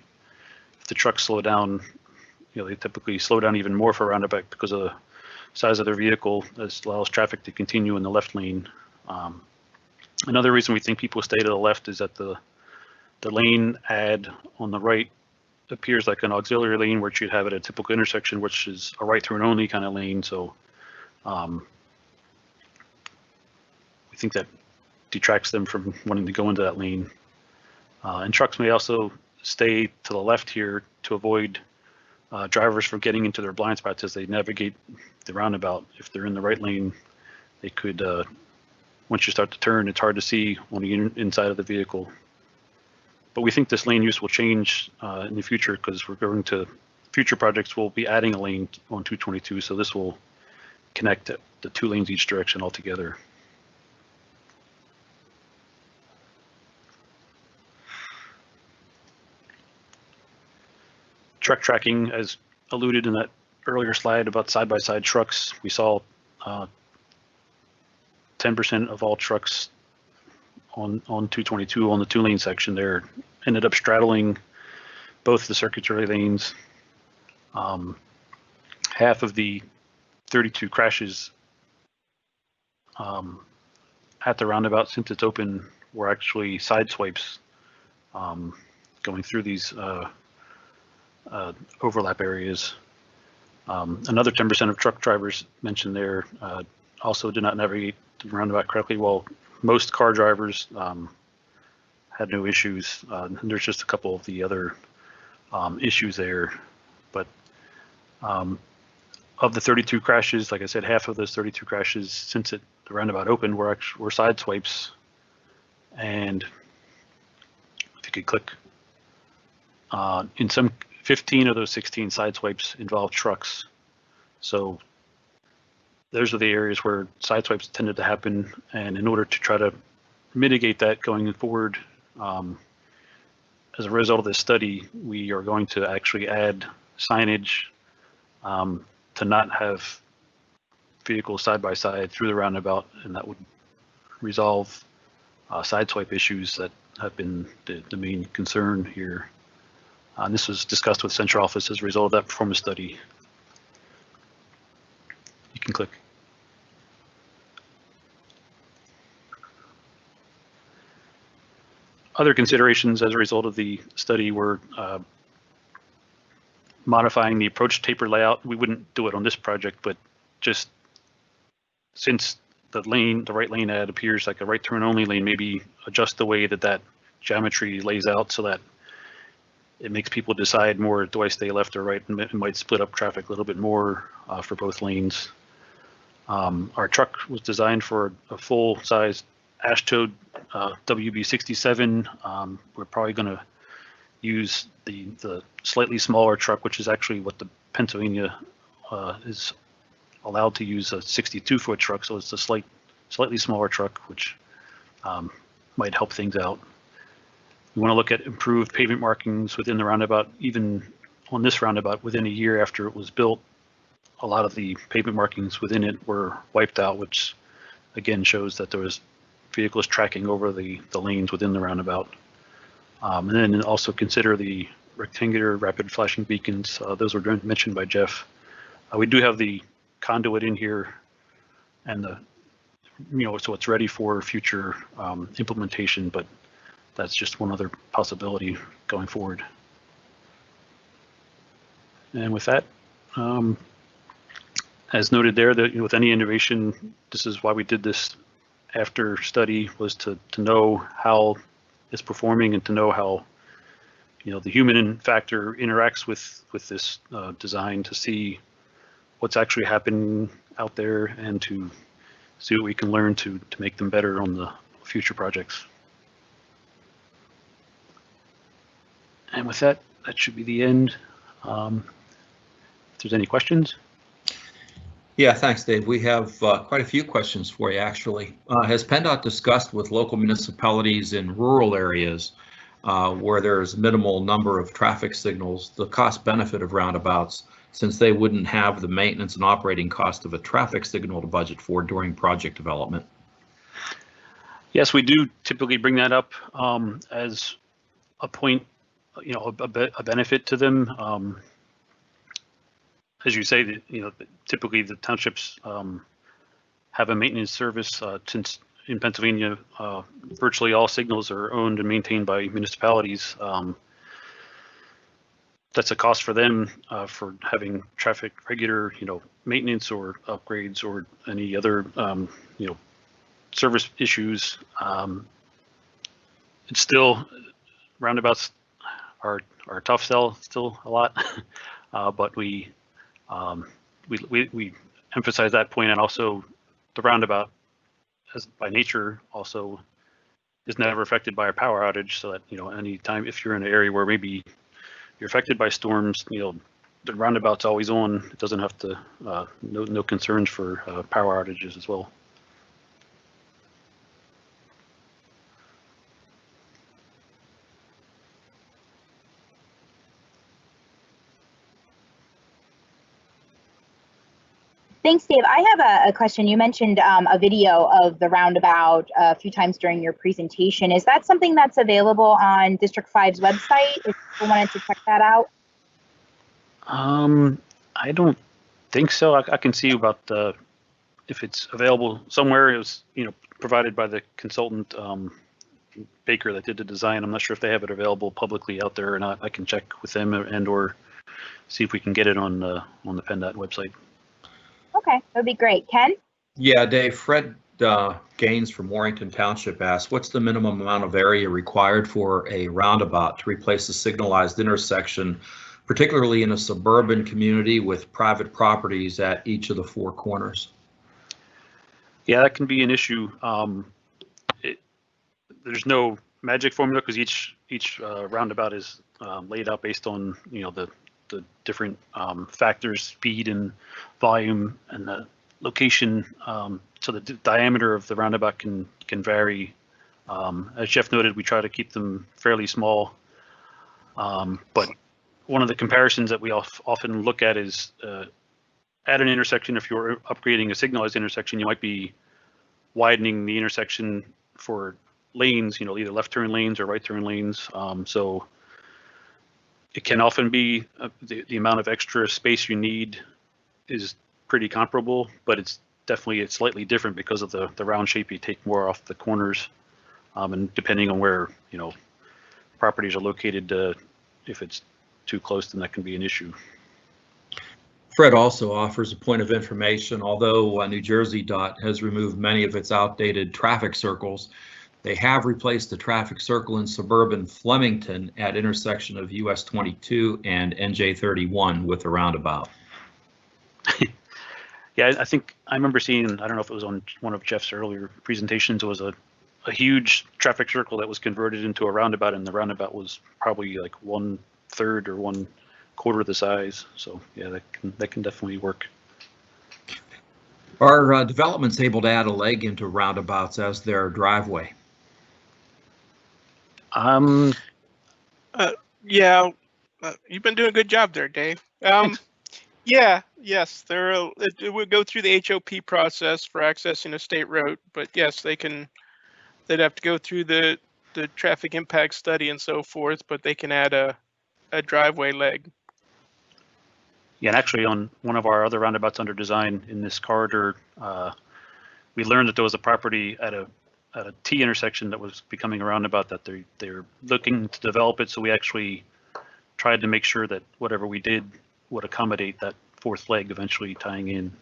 If the trucks slow down, they typically slow down even more for a roundabout because of the size of their vehicle. This allows traffic to continue in the left lane. Another reason we think people stay to the left is that the lane add on the right appears like an auxiliary lane, which you'd have at a typical intersection, which is a right turn only kind of lane. So we think that detracts them from wanting to go into that lane. And trucks may also stay to the left here to avoid drivers from getting into their blind spots as they navigate the roundabout. If they're in the right lane, they could, once you start to turn, it's hard to see on the inside of the vehicle. But we think this lane use will change in the future because we're going to future projects. We'll be adding a lane on 222, so this will connect the 2 lanes each direction altogether. Truck tracking, as alluded in that earlier slide about side-by-side trucks, we saw 10% of all trucks on 222 on the 2-lane section there ended up straddling both the circuitry lanes. Half of the 32 crashes at the roundabout, since it's open, were actually side swipes going through these overlap areas. Another 10% of truck drivers mentioned there also did not navigate the roundabout correctly, while most car drivers had no issues. And there's just a couple of the other issues there. But of the 32 crashes, like I said, half of those 32 crashes since the roundabout opened were side swipes. And if you could click, in some 15 of those 16 side swipes involved trucks. So those are the areas where side swipes tended to happen. And in order to try to mitigate that going forward, as a result of this study, we are going to actually add signage to not have vehicles side by side through the roundabout, and that would resolve side swipe issues that have been the main concern here. And this was discussed with Central Office as a result of that performance study. You can click. Other considerations as a result of the study were modifying the approach taper layout. We wouldn't do it on this project, but just since the right lane ad appears like a right turn only lane, maybe adjust the way that geometry lays out so that it makes people decide more, do I stay left or right? And it might split up traffic a little bit more for both lanes. Our truck was designed for a full-size ash-towed WB67. We're probably going to use the slightly smaller truck, which is actually what the Pennsylvania is allowed to use, a 62-foot truck. So it's a slightly smaller truck, which might help things out. We want to look at improved pavement markings within the roundabout. Even on this roundabout, within a year after it was built, a lot of the pavement markings within it were wiped out, which again shows that there was vehicles tracking over the lanes within the roundabout. And then also consider the rectangular rapid flashing beacons. Those were mentioned by Jeff. We do have the conduit in here, and so it's ready for future implementation, but that's just one other possibility going forward. And with that, as noted there, that with any innovation, this is why we did this after study, was to know how it's performing and to know how the human factor interacts with this design, to see what's actually happening out there and to see what we can learn to make them better on the future projects. And with that, that should be the end. If there's any questions. Yeah, thanks, Dave. We have quite a few questions for you, actually. Has PennDOT discussed with local municipalities in rural areas where there's minimal number of traffic signals the cost benefit of roundabouts, since they wouldn't have the maintenance and operating cost of a traffic signal to budget for during project development? Yes, we do typically bring that up as a point, you know, a benefit to them. As you say, you know, typically the townships have a maintenance service. Since in Pennsylvania, virtually all signals are owned and maintained by municipalities. That's a cost for them for having traffic regular, you know, maintenance or upgrades or any other, you know, service issues. It's still, roundabouts are a tough sell still a lot, but we emphasize that point, and also the roundabout, as by nature, also is never affected by a power outage. So that, you know, anytime if you're in an area where maybe you're affected by storms, you know, the roundabout's always on. It doesn't have to no concerns for power outages as well. Thanks, Dave. I have a question. You mentioned a video of the roundabout a few times during your presentation. Is that something that's available on District 5's website if people wanted to check that out? I don't think so. I can see about if it's available somewhere. It was, you know, provided by the consultant Baker that did the design. I'm not sure if they have it available publicly out there or not. I can check with them and or see if we can get it on the PennDOT website. Okay, that'd be great. Ken? Yeah, Dave, Fred Gaines from Warrington Township asked, what's the minimum amount of area required for a roundabout to replace a signalized intersection, particularly in a suburban community with private properties at each of the four corners? Yeah, that can be an issue. There's no magic formula because each roundabout is laid out based on, you know, the different factors, speed and volume and the location. So the diameter of the roundabout can vary. As Jeff noted, we try to keep them fairly small. But one of the comparisons that we often look at is at an intersection, if you're upgrading a signalized intersection, you might be widening the intersection for lanes, you know, either left turn lanes or right turn lanes. So it can often be the amount of extra space you need is pretty comparable, but it's definitely slightly different because of the round shape. You take more off the corners, and depending on where, you know, properties are located, if it's too close, then that can be an issue. Fred also offers a point of information. Although New Jersey DOT has removed many of its outdated traffic circles, they have replaced the traffic circle in suburban Flemington at intersection of US 22 and NJ 31 with a roundabout. Yeah, I think I remember seeing, I don't know if it was on one of Jeff's earlier presentations, it was a huge traffic circle that was converted into a roundabout, and the roundabout was probably like 1/3 or 1/4 the size. So yeah, that can definitely work. Are developments able to add a leg into roundabouts as their driveway? Yeah, you've been doing a good job there, Dave. Yeah, yes, it would go through the HOP process for accessing a state road, but yes, they'd have to go through the traffic impact study and so forth, but they can add a driveway leg. Yeah, and actually on one of our other roundabouts under design in this corridor, we learned that there was a property at a T intersection that was becoming a roundabout that they're looking to develop it. So we actually tried to make sure that whatever we did would accommodate that fourth leg eventually tying in.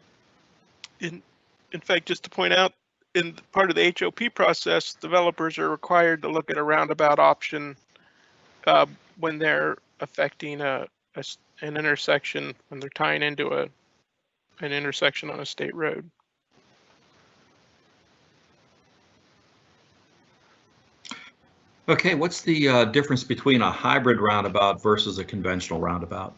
In fact, just to point out, in part of the HOP process, developers are required to look at a roundabout option when they're affecting an intersection, when they're tying into an intersection on a state road. Okay, what's the difference between a hybrid roundabout versus a conventional roundabout?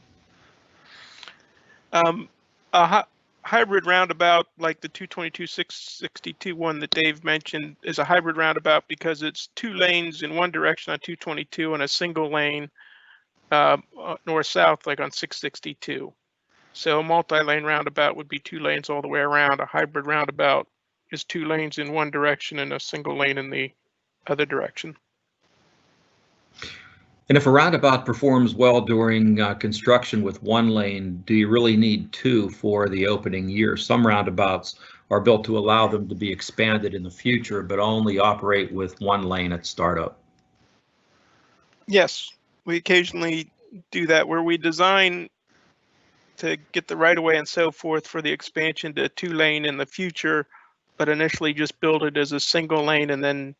A hybrid roundabout, like the 222/662 one that Dave mentioned, is a hybrid roundabout because it's 2 lanes in one direction on 222 and a single lane north-south, like on 662. So a multi-lane roundabout would be 2 lanes all the way around. A hybrid roundabout is 2 lanes in one direction and a single lane in the other direction. And if a roundabout performs well during construction with 1 lane, do you really need 2 for the opening year? Some roundabouts are built to allow them to be expanded in the future, but only operate with 1 lane at startup. Yes, we occasionally do that where we design to get the right of way and so forth for the expansion to 2 lane in the future, but initially just build it as a single lane, and then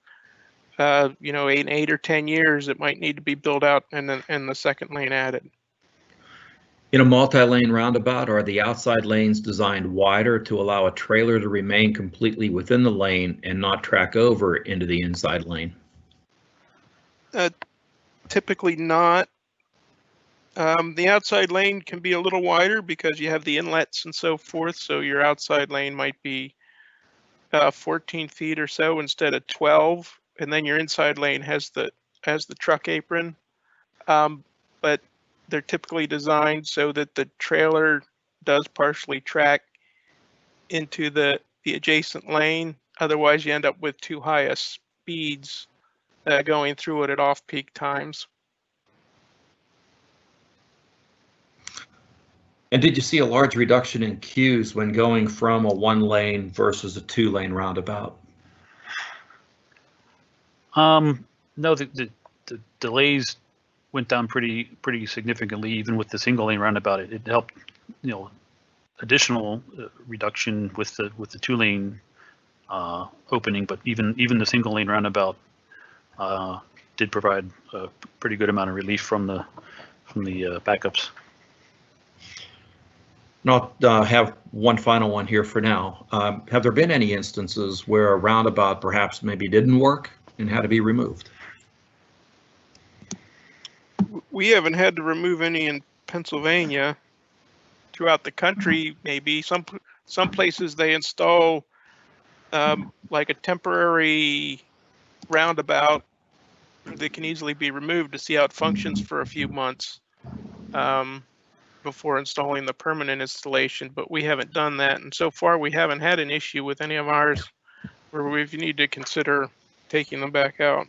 you know, in 8 or 10 years, it might need to be built out and then the second lane added. In a multi-lane roundabout, are the outside lanes designed wider to allow a trailer to remain completely within the lane and not track over into the inside lane? Typically not. The outside lane can be a little wider because you have the inlets and so forth, so your outside lane might be 14 feet or so instead of 12. And then your inside lane has the truck apron, but they're typically designed so that the trailer does partially track into the adjacent lane. Otherwise, you end up with too high a speeds going through it at off-peak times. And did you see a large reduction in queues when going from a 1 lane versus a 2 lane roundabout? No, the delays went down pretty significantly, even with the single lane roundabout. It helped, you know, additional reduction with the 2 lane opening, but even the single lane roundabout did provide a pretty good amount of relief from the backups. And I'll have one final one here for now. Have there been any instances where a roundabout perhaps maybe didn't work and had to be removed? We haven't had to remove any in Pennsylvania. Throughout the country, maybe some places they install like a temporary roundabout that can easily be removed to see how it functions for a few months before installing the permanent installation. But we haven't done that, and so far we haven't had an issue with any of ours where we need to consider taking them back out.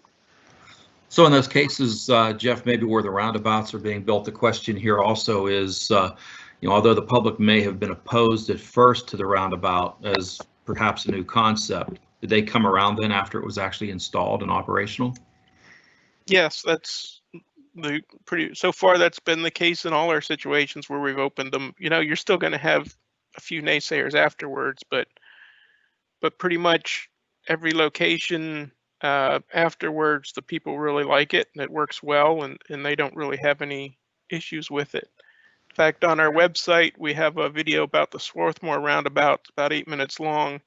So in those cases, Jeff, maybe where the roundabouts are being built, the question here also is, you know, although the public may have been opposed at first to the roundabout as perhaps a new concept, did they come around then after it was actually installed and operational? Yes, that's so far that's been the case in all our situations where we've opened them. You know, you're still going to have a few naysayers afterwards, but pretty much every location afterwards, the people really like it and it works well, and they don't really have any issues with it. In fact, on our website, we have a video about the Swarthmore Roundabout, about 8 minutes long,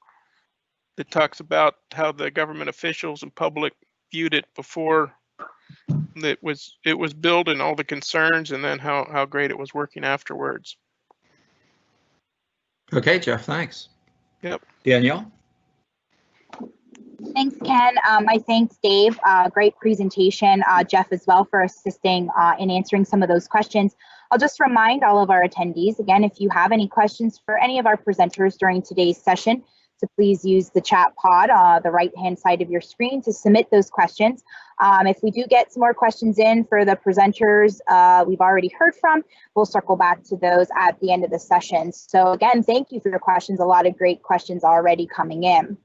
that talks about how the government officials and public viewed it before it was built and all the concerns, and then how great it was working afterwards. Okay, Jeff, thanks. Yep. Danielle? Thanks, Ken. My thanks, Dave. Great presentation. Jeff as well for assisting in answering some of those questions. I'll just remind all of our attendees, again, if you have any questions for any of our presenters during today's session, to please use the chat pod the right-hand side of your screen to submit those questions. If we do get some more questions in for the presenters we've already heard from, we'll circle back to those at the end of the session. So again, thank you for your questions. A lot of great questions already coming in.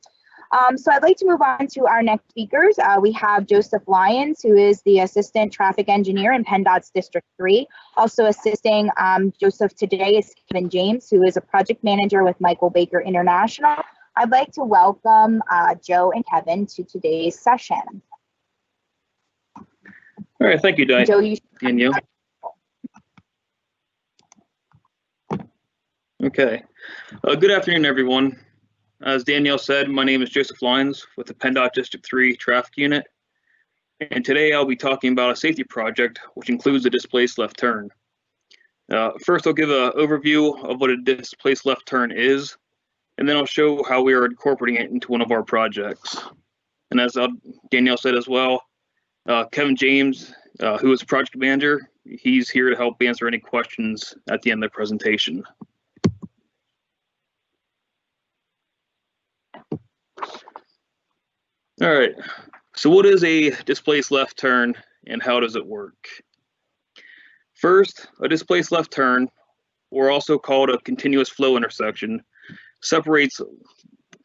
So I'd like to move on to our next speakers. We have Joseph Lyons, who is the Assistant Traffic Engineer in PennDOT's District 3. Also assisting Joseph today is Kevin James, who is a Project Manager with Michael Baker International. I'd like to welcome Joe and Kevin to today's session. All right, thank you, Danielle. Joe, you Danielle. Okay. Good afternoon, everyone. As Danielle said, my name is Joseph Lyons with the PennDOT District 3 Traffic Unit. And today I'll be talking about a safety project, which includes a displaced left turn. First, I'll give an overview of what a displaced left turn is, and then I'll show how we are incorporating it into one of our projects. And as Danielle said as well, Kevin James, who is project manager, he's here to help answer any questions at the end of the presentation. All right, so what is a displaced left turn and how does it work? First, a displaced left turn, or also called a continuous flow intersection, separates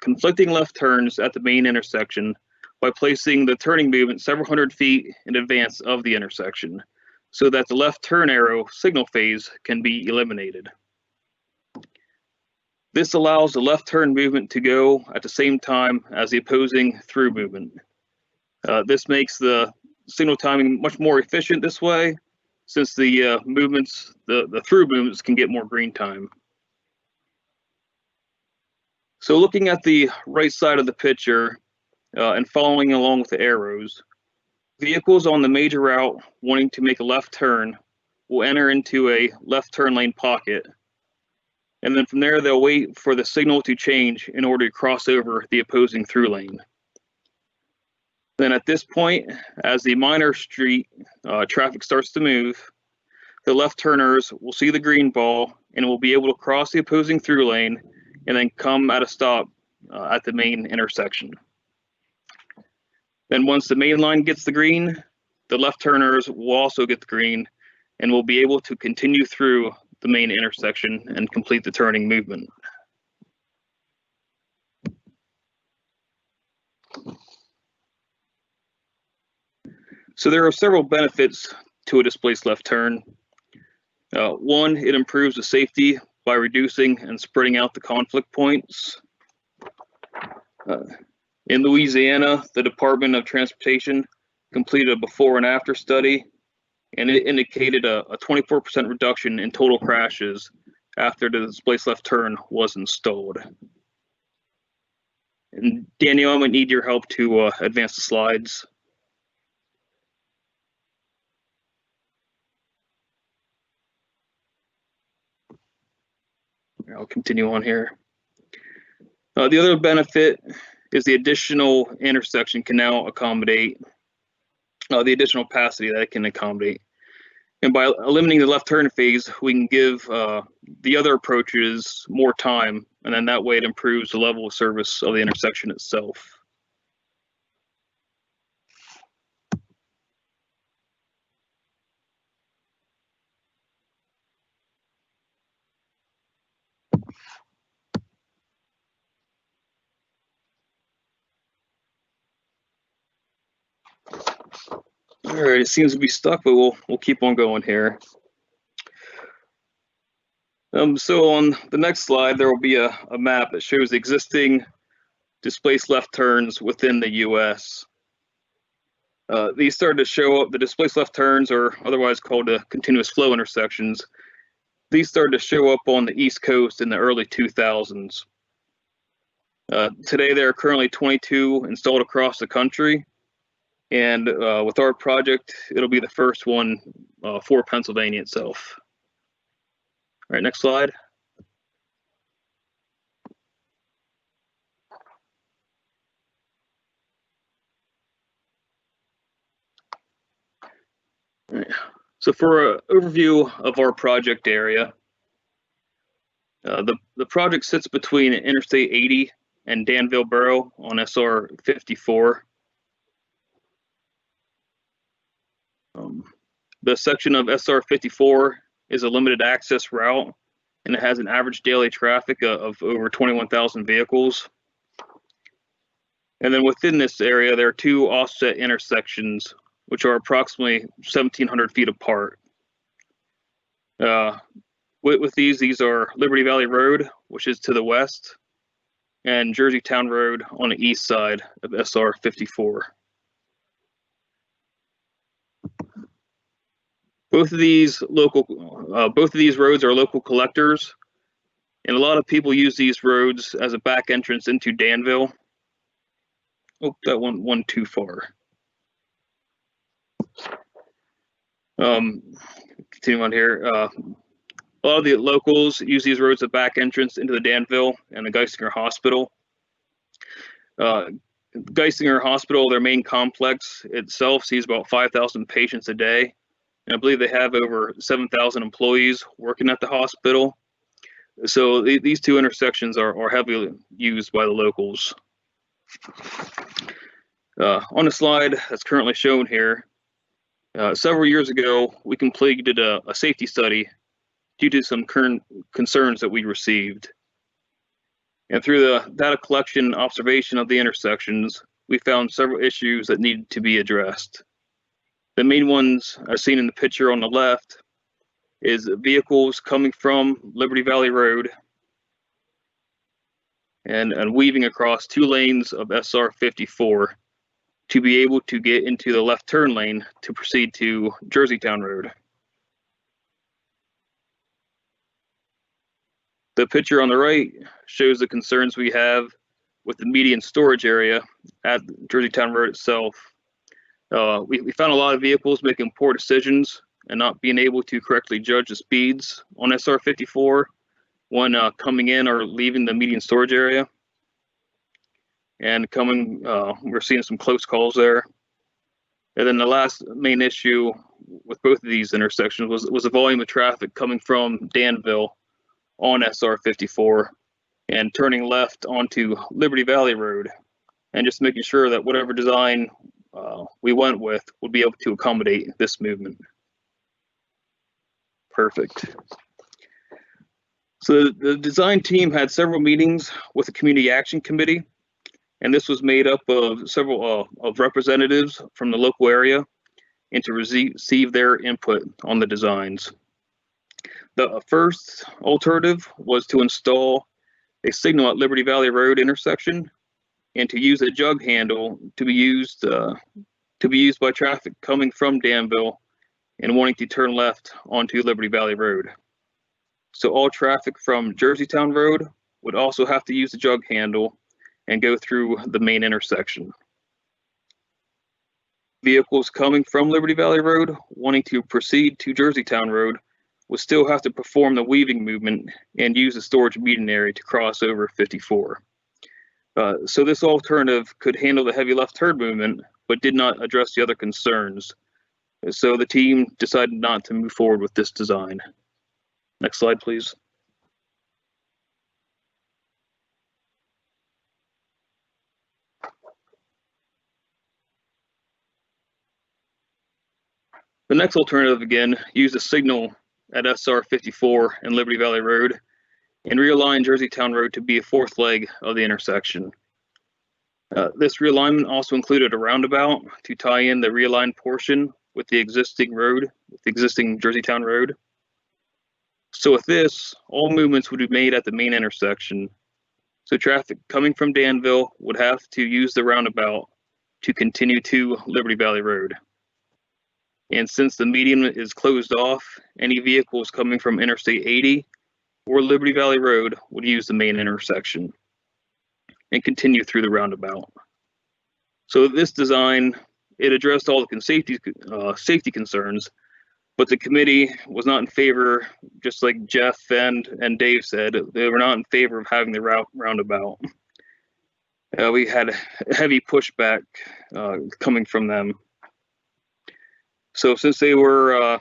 conflicting left turns at the main intersection by placing the turning movement several hundred feet in advance of the intersection, so that the left turn arrow signal phase can be eliminated. This allows the left turn movement to go at the same time as the opposing through movement. This makes the signal timing much more efficient this way, since the movements, the through movements can get more green time. So looking at the right side of the picture and following along with the arrows, vehicles on the major route wanting to make a left turn will enter into a left turn lane pocket. And then from there, they'll wait for the signal to change in order to cross over the opposing through lane. Then at this point, as the minor street traffic starts to move, the left turners will see the green ball and will be able to cross the opposing through lane and then come at a stop at the main intersection. Then once the main line gets the green, the left turners will also get the green and will be able to continue through the main intersection and complete the turning movement. So there are several benefits to a displaced left turn. One, it improves the safety by reducing and spreading out the conflict points. In Louisiana, the Department of Transportation completed a before and after study, and it indicated a 24% reduction in total crashes after the displaced left turn was installed. And Daniel, I'm gonna need your help to advance the slides. I'll continue on here. The other benefit is the additional intersection can now accommodate the additional capacity that it can accommodate. And by eliminating the left turn phase, we can give the other approaches more time, and then that way it improves the level of service of the intersection itself. All right, it seems to be stuck, but we'll keep on going here. So on the next slide, there will be a map that shows the existing displaced left turns within the U.S. These started to show up, the displaced left turns, or otherwise called continuous flow intersections. These started to show up on the East Coast in the early 2000s. Today, there are currently 22 installed across the country. And with our project, it'll be the first one for Pennsylvania itself. All right, next slide. All right. So for an overview of our project area, the project sits between Interstate 80 and Danville Borough on SR 54. The section of SR 54 is a limited access route, and it has an average daily traffic of over 21,000 vehicles. And then within this area, there are two offset intersections, which are approximately 1,700 feet apart. With these are Liberty Valley Road, which is to the west, and Jersey Town Road on the east side of SR 54. Both of these roads are local collectors, And a lot of people use these roads as a back entrance into Danville. Oh, that went one too far. Continue on here. A lot of the locals use these roads as a back entrance into the Danville and the Geisinger Hospital. Geisinger Hospital, their main complex itself, sees about 5,000 patients a day. And I believe they have over 7,000 employees working at the hospital. So these two intersections are heavily used by the locals. On the slide that's currently shown here, several years ago, we completed a safety study due to some current concerns that we received. And through the data collection and observation of the intersections, we found several issues that needed to be addressed. The main ones as seen in the picture on the left is vehicles coming from Liberty Valley Road and weaving across 2 lanes of SR 54 to be able to get into the left turn lane to proceed to Jerseytown Road. The picture on the right shows the concerns we have with the median storage area at Jerseytown Road itself. We found a lot of vehicles making poor decisions and not being able to correctly judge the speeds on SR 54 when coming in or leaving the median storage area. And we're seeing some close calls there. And then the last main issue with both of these intersections was the volume of traffic coming from Danville on SR 54 and turning left onto Liberty Valley Road, and just making sure that whatever design we went with would be able to accommodate this movement. Perfect. So the design team had several meetings with the Community Action Committee, and this was made up of several of representatives from the local area and to receive their input on the designs. The first alternative was to install a signal at Liberty Valley Road intersection and to use a jug handle to be used by traffic coming from Danville and wanting to turn left onto Liberty Valley Road. So all traffic from Jerseytown Road would also have to use the jug handle and go through the main intersection. Vehicles coming from Liberty Valley Road wanting to proceed to Jerseytown Road would still have to perform the weaving movement and use the storage median area to cross over 54. So this alternative could handle the heavy left turn movement, but did not address the other concerns. So the team decided not to move forward with this design. Next slide, please. The next alternative, again, used a signal at SR 54 and Liberty Valley Road and realign Jerseytown Road to be a 4th leg of the intersection. This realignment also included a roundabout to tie in the realigned portion with the existing road, with the existing Jerseytown Road. So with this, all movements would be made at the main intersection. So traffic coming from Danville would have to use the roundabout to continue to Liberty Valley Road. And since the median is closed off, any vehicles coming from Interstate 80 or Liberty Valley Road would use the main intersection and continue through the roundabout. So this design, it addressed all the safety concerns, but the committee was not in favor, just like Jeff and Dave said, they were not in favor of having the roundabout. We had heavy pushback coming from them. So since they were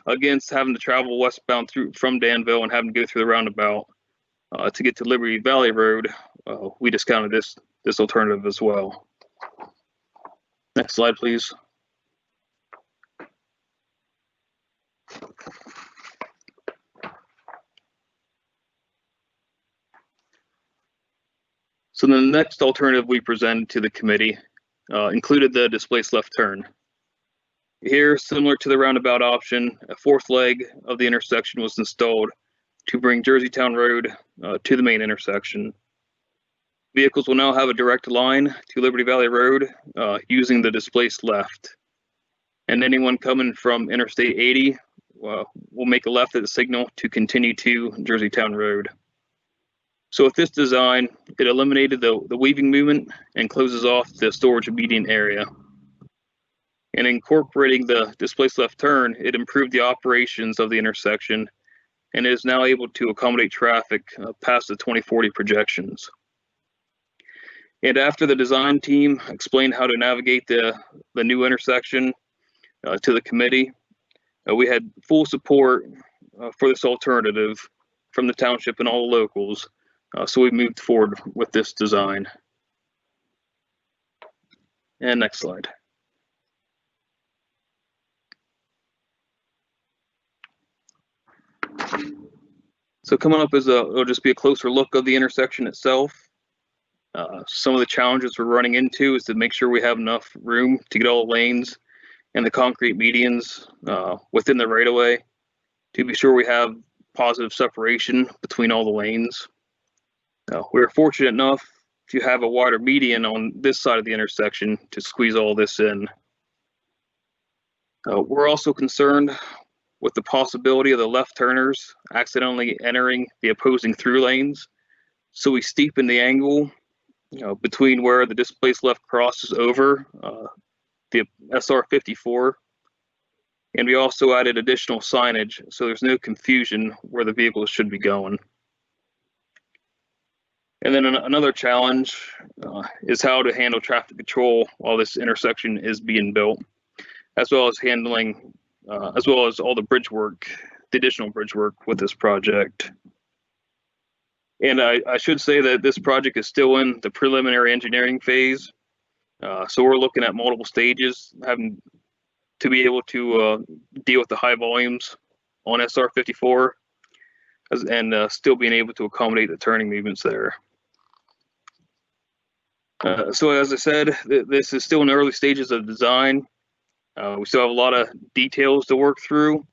against having to travel westbound from Danville and having to go through the roundabout to get to Liberty Valley Road, we discounted this alternative as well. Next slide, please. So the next alternative we presented to the committee included the displaced left turn. Here, similar to the roundabout option, a 4th leg of the intersection was installed to bring Jerseytown Road to the main intersection. Vehicles will now have a direct line to Liberty Valley Road using the displaced left. And anyone coming from Interstate 80 will make a left at the signal to continue to Jerseytown Road. So with this design, it eliminated the weaving movement and closes off the storage median area. And incorporating the displaced left turn, it improved the operations of the intersection and is now able to accommodate traffic past the 2040 projections. And after the design team explained how to navigate the new intersection to the committee, we had full support for this alternative from the township and all the locals. So we moved forward with this design. And next slide. So coming up it'll just be a closer look of the intersection itself. Some of the challenges we're running into is to make sure we have enough room to get all the lanes and the concrete medians within the right of way, to be sure we have positive separation between all the lanes. We're fortunate enough to have a wider median on this side of the intersection to squeeze all this in. We're also concerned with the possibility of the left turners accidentally entering the opposing through lanes. So we steepen the angle between where the displaced left crosses over the SR 54. And we also added additional signage so there's no confusion where the vehicles should be going. And then another challenge is how to handle traffic control while this intersection is being built, as well as handling, as well as all the bridge work, the additional bridge work with this project. And I should say that this project is still in the preliminary engineering phase. So we're looking at multiple stages, having to be able to deal with the high volumes on SR 54 and still being able to accommodate the turning movements there. So as I said, this is still in the early stages of design. We still have a lot of details to work through,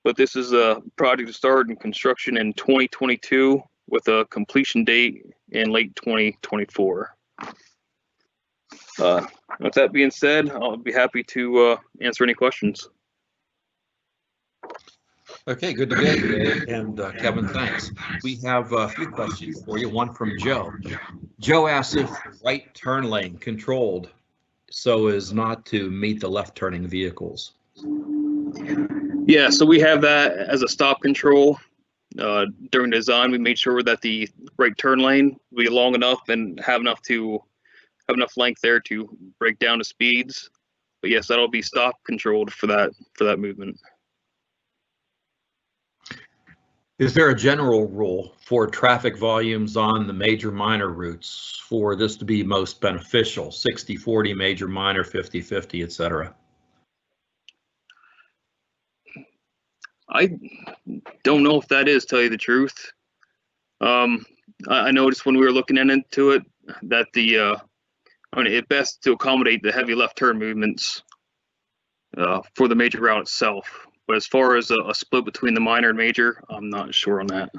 but this is a project to start in construction in 2022 with a completion date in late 2024. With that being said, I'll be happy to answer any questions. Okay, good to go, Dave. And Kevin, thanks. We have a few questions for you. One from Joe. Joe asks if the right turn lane controlled so as not to meet the left turning vehicles. Yeah, so we have that as a stop control. During design, we made sure that the right turn lane will be long enough and have enough length there to break down the speeds. But yes, that'll be stop controlled for that movement. Is there a general rule for traffic volumes on the major minor routes for this to be most beneficial? 60-40, major minor, 50-50, etc. I don't know if that is, tell you the truth. I noticed when we were looking into it that it's best to accommodate the heavy left turn movements for the major route itself. But as far as a split between the minor and major, I'm not sure on that.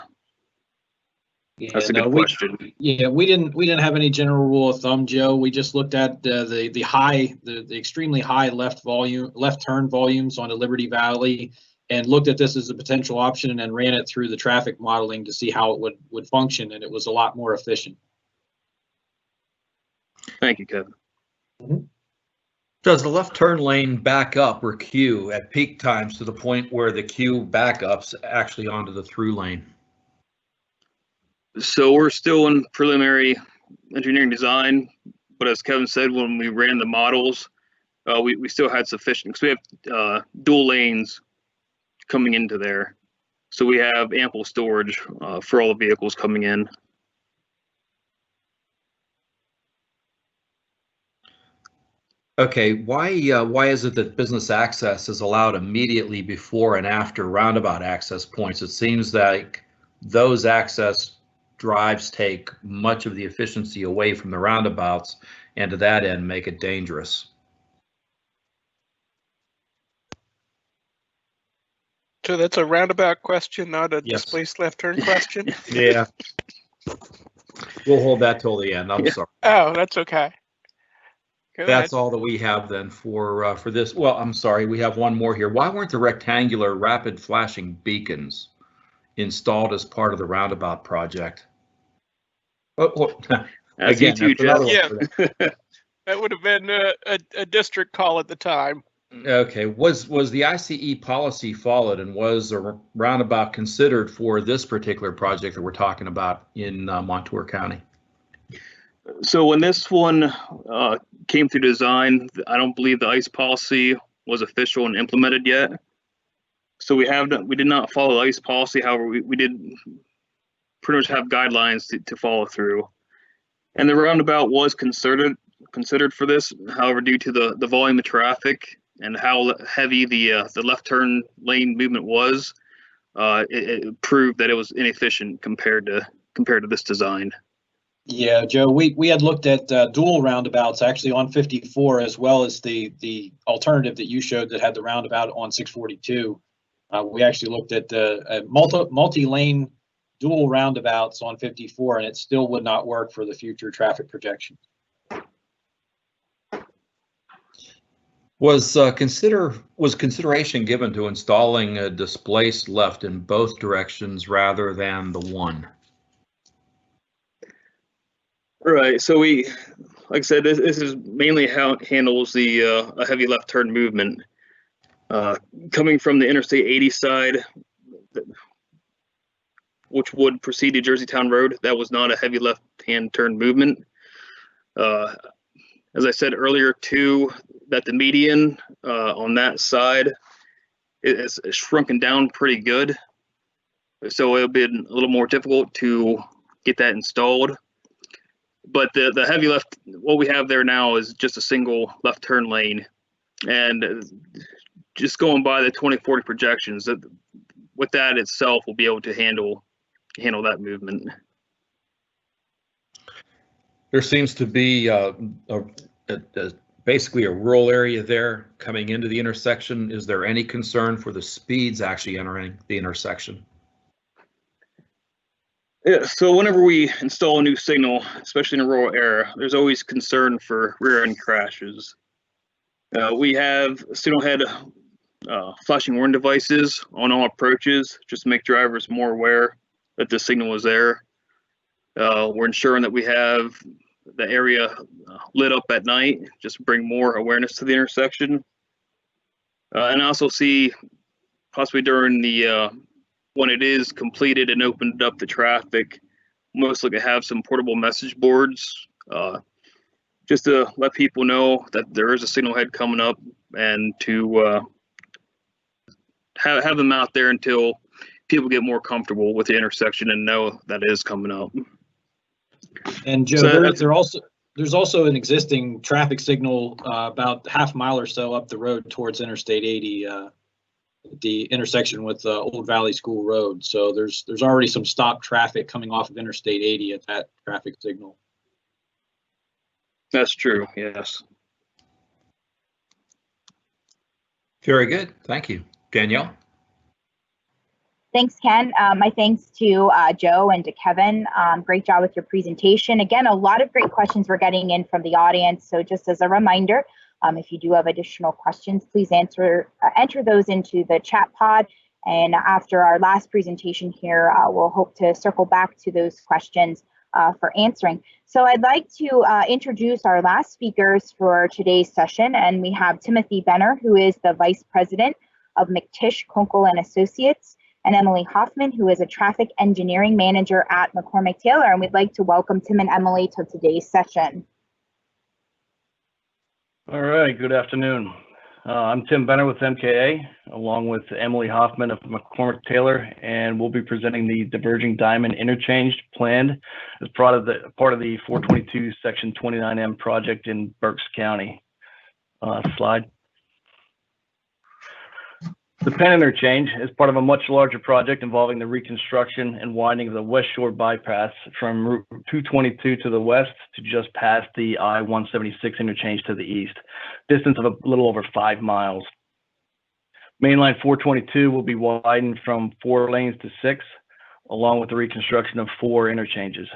Yeah, that's a good question. We didn't have any general rule of thumb, Joe. We just looked at the extremely high left turn volumes on the Liberty Valley, and looked at this as a potential option, and then ran it through the traffic modeling to see how it would function, and it was a lot more efficient. Thank you, Kevin. Mm-hmm. Does the left turn lane back up or queue at peak times to the point where the queue backups actually onto the through lane? So we're still in preliminary engineering design, but as Kevin said, when we ran the models, we still had sufficient, because we have dual lanes coming into there. So we have ample storage for all the vehicles coming in. Okay, why is it that business access is allowed immediately before and after roundabout access points? It seems like those access drives take much of the efficiency away from the roundabouts, and to that end make it dangerous. So that's a roundabout question, not a Yes. displaced left turn question? Yeah. We'll hold that till the end. I'm sorry. Oh, that's okay. Go That's ahead. all that we have then for this. Well, I'm sorry, we have one more here. Why weren't the rectangular rapid flashing beacons installed as part of the roundabout project? That's Again, you too, that's another Jeff. one for them. That would have been a district call at the time. Okay, was the ICE policy followed, and was a roundabout considered for this particular project that we're talking about in Montour County? So when this one came through design, I don't believe the ICE policy was official and implemented yet. So we did not follow the ICE policy. However, we did pretty much have guidelines to follow through. And the roundabout was considered for this. However, due to the volume of traffic and how heavy the left turn lane movement was, it proved that it was inefficient compared to this design. Yeah, Joe, we had looked at dual roundabouts actually on 54, as well as the alternative that you showed that had the roundabout on 642. We actually looked at the multi-lane dual roundabouts on 54, and it still would not work for the future traffic projection. Was consideration given to installing a displaced left in both directions rather than the one? Right. So like I said, this is mainly how it handles the a heavy left turn movement. Coming from the Interstate 80 side, which would proceed to Jerseytown Road, that was not a heavy left-hand turn movement. As I said earlier, too, that the median on that side is shrunken down pretty good. So it'll be a little more difficult to get that installed. But the heavy left, what we have there now is just a single left turn lane. And just going by the 2040 projections, that with that itself will be able to handle that movement. There seems to be basically a rural area there coming into the intersection. Is there any concern for the speeds actually entering the intersection? Yeah, so whenever we install a new signal, especially in a rural area, there's always concern for rear-end crashes. We have signal head flashing warning devices on all approaches, just to make drivers more aware that the signal is there. We're ensuring that we have the area lit up at night, just to bring more awareness to the intersection. And I also see possibly during the when it is completed and opened up the traffic, most likely have some portable message boards just to let people know that there is a signal head coming up, and to have them out there until people get more comfortable with the intersection and know that it is coming up. And Joe, So there's also an existing traffic signal about half mile or so up the road towards Interstate 80, the intersection with Old Valley School Road. So there's already some stop traffic coming off of Interstate 80 at that traffic signal. That's true, yes. Very good. Thank you. Danielle? Thanks, Ken. My thanks to Joe and to Kevin. Great job with your presentation. Again, a lot of great questions we're getting in from the audience. So just as a reminder, if you do have additional questions, please enter those into the chat pod. And after our last presentation here, we'll hope to circle back to those questions for answering. So I'd like to introduce our last speakers for today's session. And we have Timothy Benner, who is the Vice President of McTish, Kunkel and Associates, and Emily Hoffman, who is a Traffic Engineering Manager at McCormick Taylor. And we'd like to welcome Tim and Emily to today's session. All right, good afternoon. I'm Tim Benner with MKA, along with Emily Hoffman of McCormick Taylor, and we'll be presenting the Diverging Diamond Interchange planned as part of the 422 Section 29M project in Berks County. Slide. The Penn Interchange is part of a much larger project involving the reconstruction and widening of the West Shore bypass from Route 222 to the west to just past the I-176 interchange to the east, distance of a little over 5 miles. Mainline 422 will be widened from 4 lanes to 6, along with the reconstruction of 4 interchanges.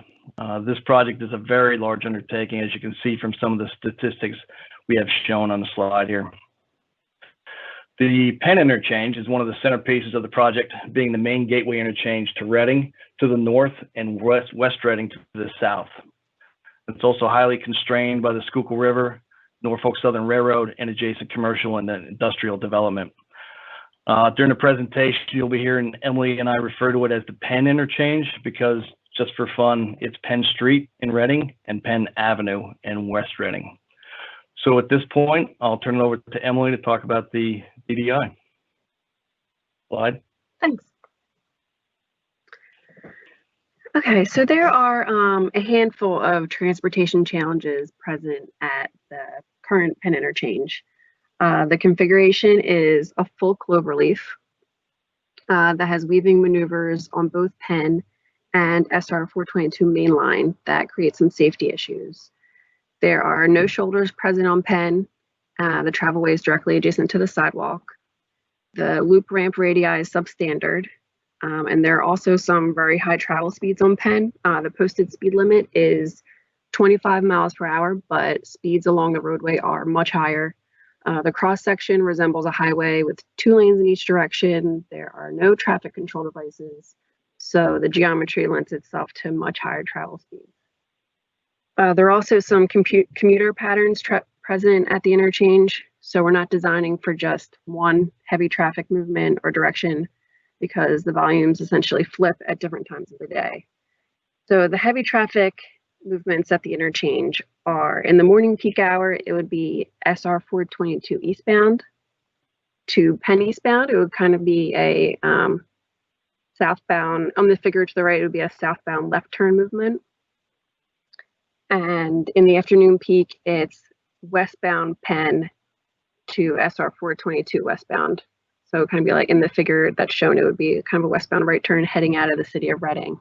This project is a very large undertaking, as you can see from some of the statistics we have shown on the slide here. The Penn interchange is one of the centerpieces of the project, being the main gateway interchange to Reading to the north and West Reading to the south. It's also highly constrained by the Schuylkill River, Norfolk Southern Railroad, and adjacent commercial and industrial development. During the presentation, you'll be hearing Emily and I refer to it as the Penn interchange because, just for fun, it's Penn Street in Reading and Penn Avenue in West Reading. So at this point, I'll turn it over to Emily to talk about the DDI. Slide. Thanks. Okay, so there are a handful of transportation challenges present at the current Penn interchange. The configuration is a full cloverleaf that has weaving maneuvers on both Penn and SR 422 main line that create some safety issues. There are no shoulders present on Penn. The travelway is directly adjacent to the sidewalk. The loop ramp radii is substandard. And there are also some very high travel speeds on Penn. The posted speed limit is 25 miles per hour, but speeds along the roadway are much higher. The cross section resembles a highway with 2 lanes in each direction. There are no traffic control devices, so the geometry lends itself to much higher travel speeds. There are also some commuter patterns present at the interchange, so we're not designing for just one heavy traffic movement or direction because the volumes essentially flip at different times of the day. So the heavy traffic movements at the interchange are in the morning peak hour, it would be SR 422 eastbound. To Penn eastbound, it would kind of be a southbound, on the figure to the right, it would be a southbound left turn movement. And in the afternoon peak, it's westbound Penn to SR 422 westbound. So it would kind of be like in the figure that's shown, it would be kind of a westbound right turn heading out of the city of Reading.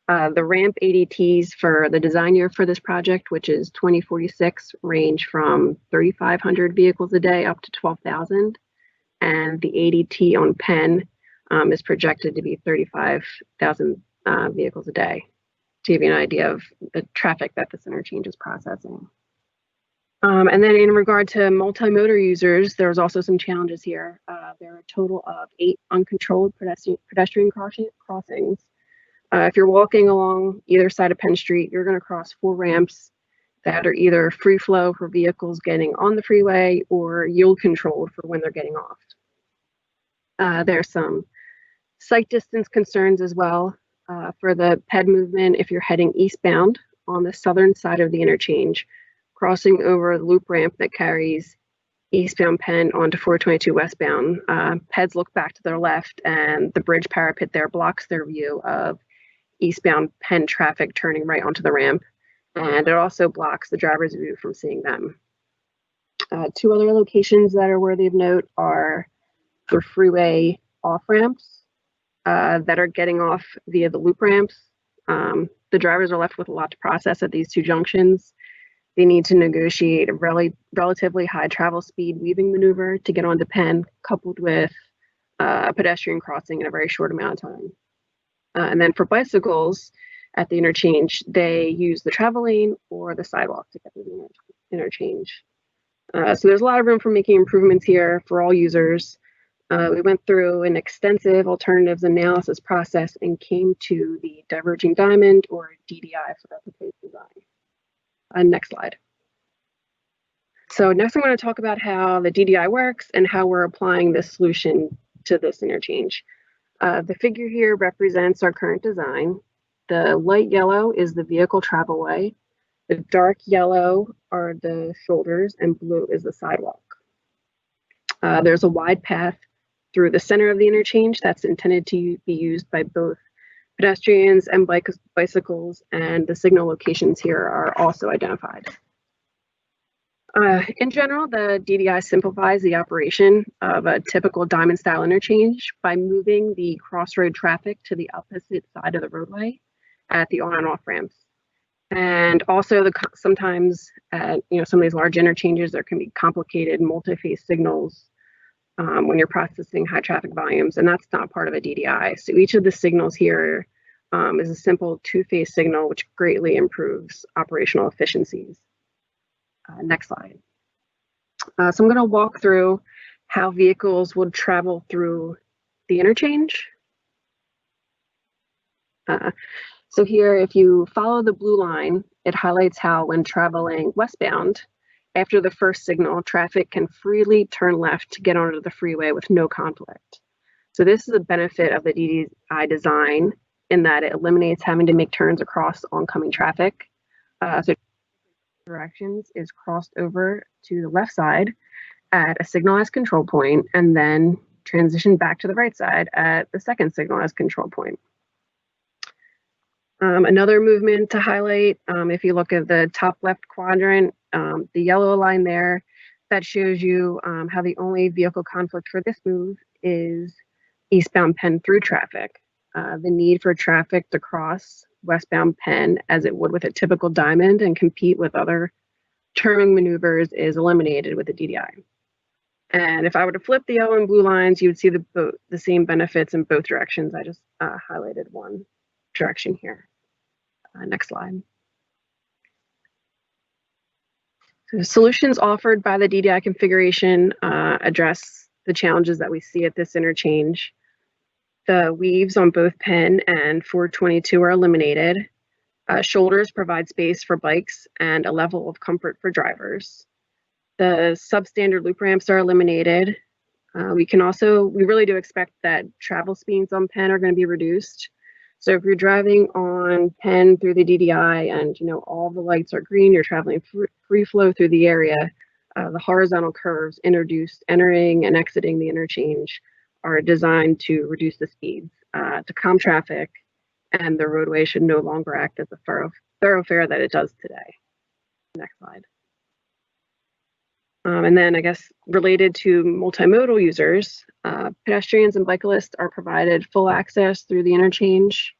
The ramp ADTs for the design year for this project, which is 2046, range from 3,500 vehicles a day up to 12,000. And the ADT on Penn is projected to be 35,000 vehicles a day, to give you an idea of the traffic that this interchange is processing. And then in regard to multi-motor users, there's also some challenges here. There are a total of 8 uncontrolled pedestrian crossings. If you're walking along either side of Penn Street, you're going to cross 4 ramps that are either free flow for vehicles getting on the freeway or yield controlled for when they're getting off. There's some sight distance concerns as well for the PED movement. If you're heading eastbound on the southern side of the interchange, crossing over the loop ramp that carries eastbound Penn onto 422 westbound, PEDs look back to their left and the bridge parapet there blocks their view of eastbound Penn traffic turning right onto the ramp, and it also blocks the driver's view from seeing them. 2 other locations that are worthy of note are the freeway off-ramps that are getting off via the loop ramps. The drivers are left with a lot to process at these 2 junctions. They need to negotiate a relatively high travel speed weaving maneuver to get onto Penn, coupled with a pedestrian crossing in a very short amount of time. And then for bicycles at the interchange, they use the travel lane or the sidewalk to get to the interchange. So there's a lot of room for making improvements here for all users. We went through an extensive alternatives analysis process and came to the Diverging Diamond, or DDI, for the proposed design. Next slide. So next I'm going to talk about how the DDI works and how we're applying this solution to this interchange. The figure here represents our current design. The light yellow is the vehicle travelway. The dark yellow are the shoulders and blue is the sidewalk. There's a wide path through the center of the interchange that's intended to be used by both pedestrians and bicycles, and the signal locations here are also identified. In general, the DDI simplifies the operation of a typical diamond-style interchange by moving the crossroad traffic to the opposite side of the roadway at the on and off ramps. And also, sometimes at some of these large interchanges, there can be complicated multi-phase signals when you're processing high traffic volumes, and that's not part of a DDI. So each of the signals here is a simple two-phase signal, which greatly improves operational efficiencies. Next slide. So I'm going to walk through how vehicles would travel through the interchange. So here, if you follow the blue line, it highlights how when traveling westbound, after the first signal, traffic can freely turn left to get onto the freeway with no conflict. So this is a benefit of the DDI design in that it eliminates having to make turns across oncoming traffic. So directions is crossed over to the left side at a signalized control point and then transition back to the right side at the second signalized control point. Another movement to highlight, if you look at the top left quadrant, the yellow line there, that shows you how the only vehicle conflict for this move is eastbound Penn through traffic. The need for traffic to cross westbound Penn as it would with a typical diamond and compete with other turning maneuvers is eliminated with the DDI. And if I were to flip the yellow and blue lines, you would see the same benefits in both directions. I just highlighted one direction here. Next slide. So solutions offered by the DDI configuration address the challenges that we see at this interchange. The weaves on both Penn and 422 are eliminated. Shoulders provide space for bikes and a level of comfort for drivers. The substandard loop ramps are eliminated. We really do expect that travel speeds on Penn are going to be reduced. So if you're driving on Penn through the DDI and all the lights are green, you're traveling free flow through the area, the horizontal curves introduced entering and exiting the interchange are designed to reduce the speeds to calm traffic, and the roadway should no longer act as a thoroughfare that it does today. Next slide. And then I guess related to multimodal users, pedestrians and bicyclists are provided full access through the interchange.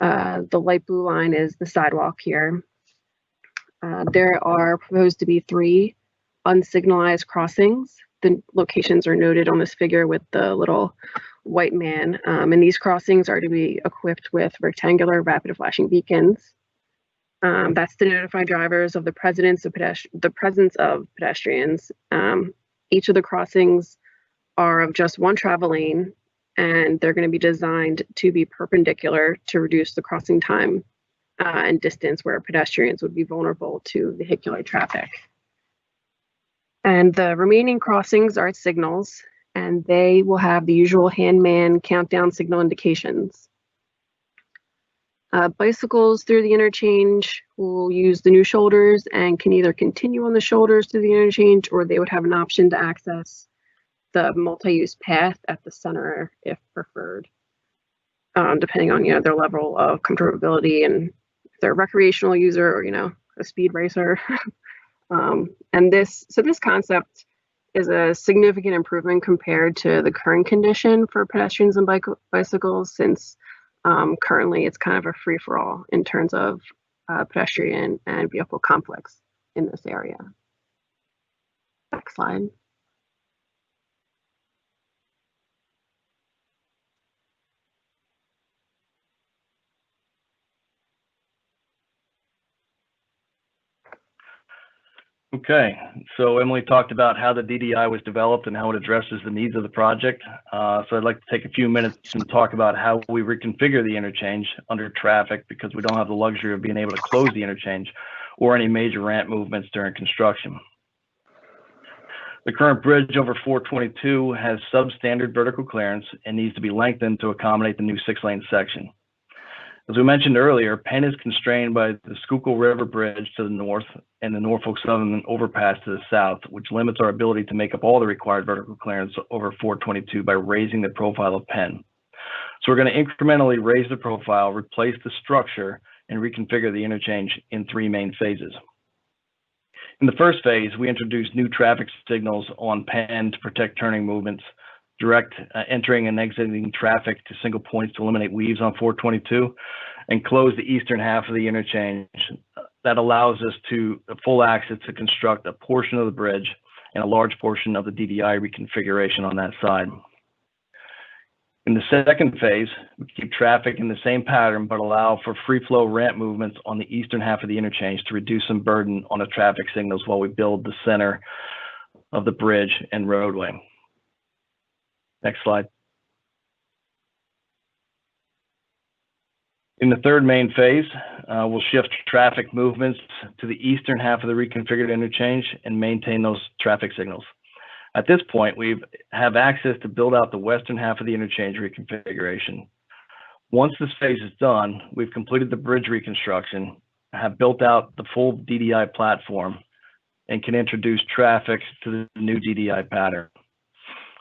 The light blue line is the sidewalk here. There are proposed to be 3 unsignalized crossings. The locations are noted on this figure with the little white man. And these crossings are to be equipped with rectangular rapid flashing beacons. That's to notify drivers of the presence of pedestrians. Each of the crossings are of just one travel lane, and they're going to be designed to be perpendicular to reduce the crossing time and distance where pedestrians would be vulnerable to vehicular traffic. And the remaining crossings are signals, and they will have the usual handman countdown signal indications. Bicycles through the interchange will use the new shoulders and can either continue on the shoulders through the interchange, or they would have an option to access the multi-use path at the center if preferred, depending on their level of comfortability and if they're a recreational user or a speed racer. And this concept is a significant improvement compared to the current condition for pedestrians and bicycles, since currently it's kind of a free-for-all in terms of pedestrian and vehicle conflicts in this area. Next slide. Okay, so Emily talked about how the DDI was developed and how it addresses the needs of the project. So I'd like to take a few minutes and talk about how we reconfigure the interchange under traffic, because we don't have the luxury of being able to close the interchange or any major ramp movements during construction. The current bridge over 422 has substandard vertical clearance and needs to be lengthened to accommodate the new 6-lane section. As we mentioned earlier, Penn is constrained by the Schuylkill River Bridge to the north and the Norfolk Southern Overpass to the south, which limits our ability to make up all the required vertical clearance over 422 by raising the profile of Penn. So we're going to incrementally raise the profile, replace the structure, and reconfigure the interchange in 3 main phases. In the first phase, we introduced new traffic signals on Penn to protect turning movements, direct entering and exiting traffic to single points to eliminate weaves on 422, and close the eastern half of the interchange. That allows us to full access to construct a portion of the bridge and a large portion of the DDI reconfiguration on that side. In the second phase, we keep traffic in the same pattern, but allow for free flow ramp movements on the eastern half of the interchange to reduce some burden on the traffic signals while we build the center of the bridge and roadway. Next slide. In the third main phase, we'll shift traffic movements to the eastern half of the reconfigured interchange and maintain those traffic signals. At this point, we have access to build out the western half of the interchange reconfiguration. Once this phase is done, we've completed the bridge reconstruction, have built out the full DDI platform, and can introduce traffic to the new DDI pattern.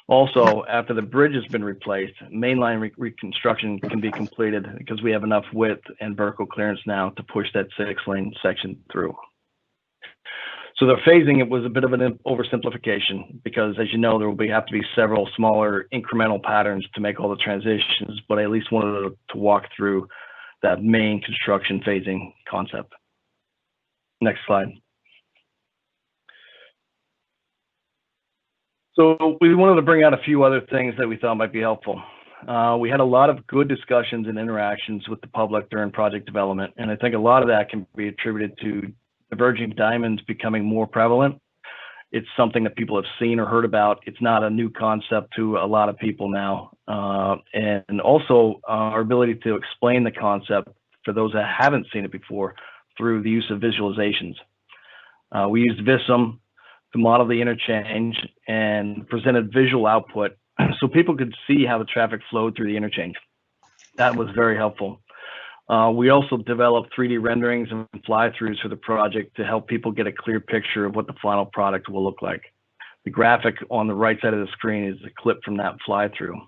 Also, after the bridge has been replaced, mainline reconstruction can be completed because we have enough width and vertical clearance now to push that 6-lane section through. So the phasing, it was a bit of an oversimplification because, as you know, there will have to be several smaller incremental patterns to make all the transitions, but I at least wanted to walk through that main construction phasing concept. Next slide. So we wanted to bring out a few other things that we thought might be helpful. We had a lot of good discussions and interactions with the public during project development, and I think a lot of that can be attributed to diverging diamonds becoming more prevalent. It's something that people have seen or heard about. It's not a new concept to a lot of people now. And also our ability to explain the concept for those that haven't seen it before through the use of visualizations. We used Visum to model the interchange and presented visual output so people could see how the traffic flowed through the interchange. That was very helpful. We also developed 3D renderings and fly-throughs for the project to help people get a clear picture of what the final product will look like. The graphic on the right side of the screen is a clip from that fly-through.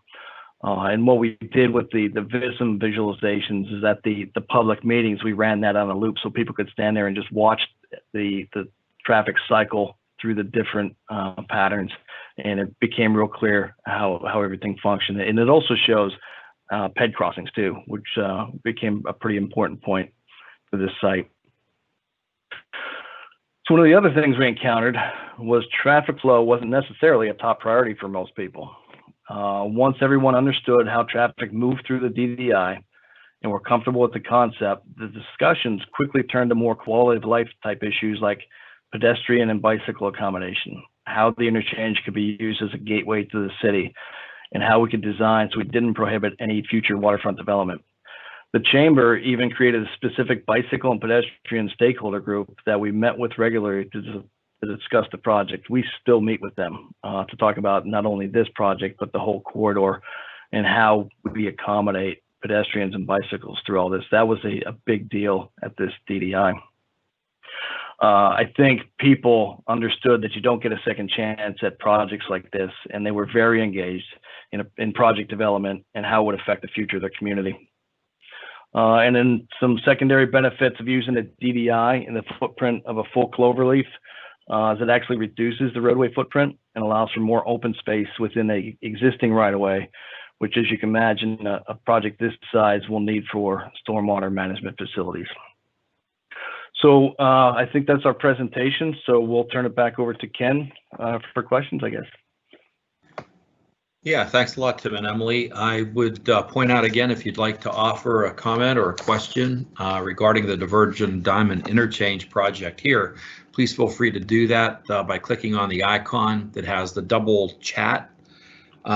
And what we did with the Visum visualizations is at the public meetings, we ran that on a loop so people could stand there and just watch the traffic cycle through the different patterns, and it became real clear how everything functioned. And it also shows ped crossings too, which became a pretty important point for this site. So one of the other things we encountered was traffic flow wasn't necessarily a top priority for most people. Once everyone understood how traffic moved through the DDI and were comfortable with the concept, the discussions quickly turned to more quality of life type issues like pedestrian and bicycle accommodation, how the interchange could be used as a gateway to the city, and how we could design so we didn't prohibit any future waterfront development. The Chamber even created a specific bicycle and pedestrian stakeholder group that we met with regularly to discuss the project. We still meet with them to talk about not only this project, but the whole corridor and how we accommodate pedestrians and bicycles through all this. That was a big deal at this DDI. I think people understood that you don't get a second chance at projects like this, and they were very engaged in project development and how it would affect the future of the community. And then some secondary benefits of using a DDI in the footprint of a full cloverleaf is it actually reduces the roadway footprint and allows for more open space within the existing right-of-way, which, as you can imagine, a project this size will need for stormwater management facilities. So I think that's our presentation. So we'll turn it back over to Ken for questions, I guess. Yeah, thanks a lot, Tim and Emily. I would point out again, if you'd like to offer a comment or a question regarding the Diverging Diamond Interchange project here, please feel free to do that by clicking on the icon that has the double chat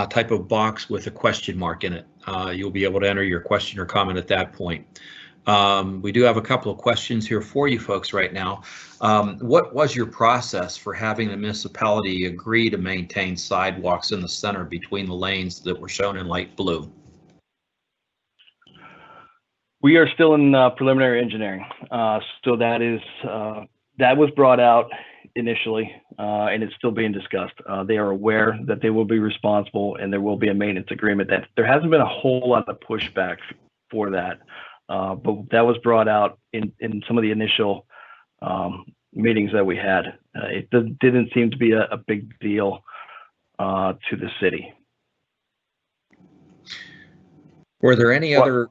type of box with a question mark in it. You'll be able to enter your question or comment at that point. We do have a couple of questions here for you folks right now. What was your process for having the municipality agree to maintain sidewalks in the center between the lanes that were shown in light blue? We are still in preliminary engineering. So that was brought out initially, and it's still being discussed. They are aware that they will be responsible and there will be a maintenance agreement. That there hasn't been a whole lot of pushback for that. But that was brought out in some of the initial meetings that we had. It didn't seem to be a big deal to the city. Were there any other?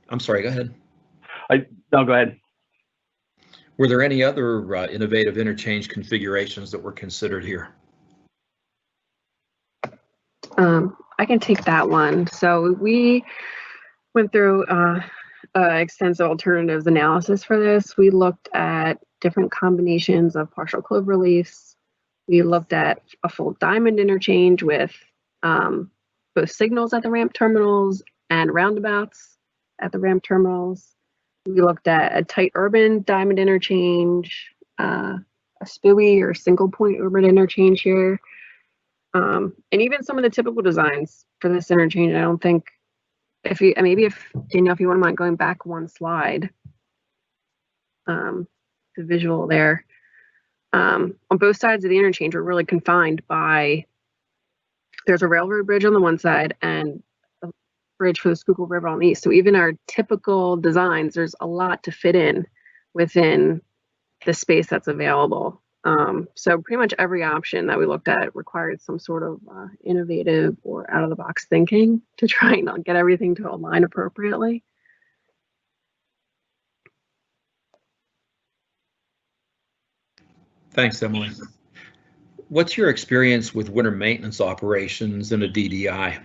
I'm sorry. Go ahead. No, go ahead. Were there any other innovative interchange configurations that were considered here? I can take that one. So we went through extensive alternatives analysis for this. We looked at different combinations of partial clove reliefs. We looked at a full diamond interchange with both signals at the ramp terminals and roundabouts at the ramp terminals. We looked at a tight urban diamond interchange, a SPUI or single point urban interchange here. And even some of the typical designs for this interchange. I don't think, if Danielle, if you wouldn't mind going back one slide, the visual there. On both sides of the interchange, we're really confined by, there's a railroad bridge on the one side and a bridge for the Schuylkill River on the east. So even our typical designs, there's a lot to fit in within the space that's available. So pretty much every option that we looked at required some sort of innovative or out of the box thinking to try and get everything to align appropriately. Thanks, Emily. What's your experience with winter maintenance operations in a DDI?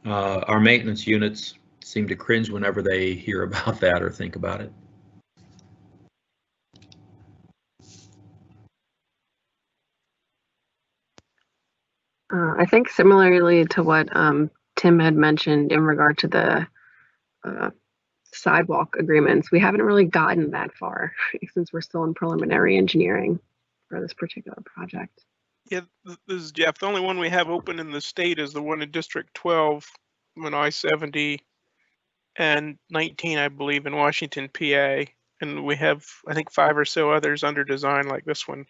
Our maintenance units seem to cringe whenever they hear about that or think about it. I think similarly to what Tim had mentioned in regard to the sidewalk agreements, we haven't really gotten that far since we're still in preliminary engineering for this particular project. Yeah, this is Jeff. The only one we have open in the state is the one in District 12 on I-70 and 19, I believe, in Washington, PA. And we have, I think, 5 or so others under design like this one.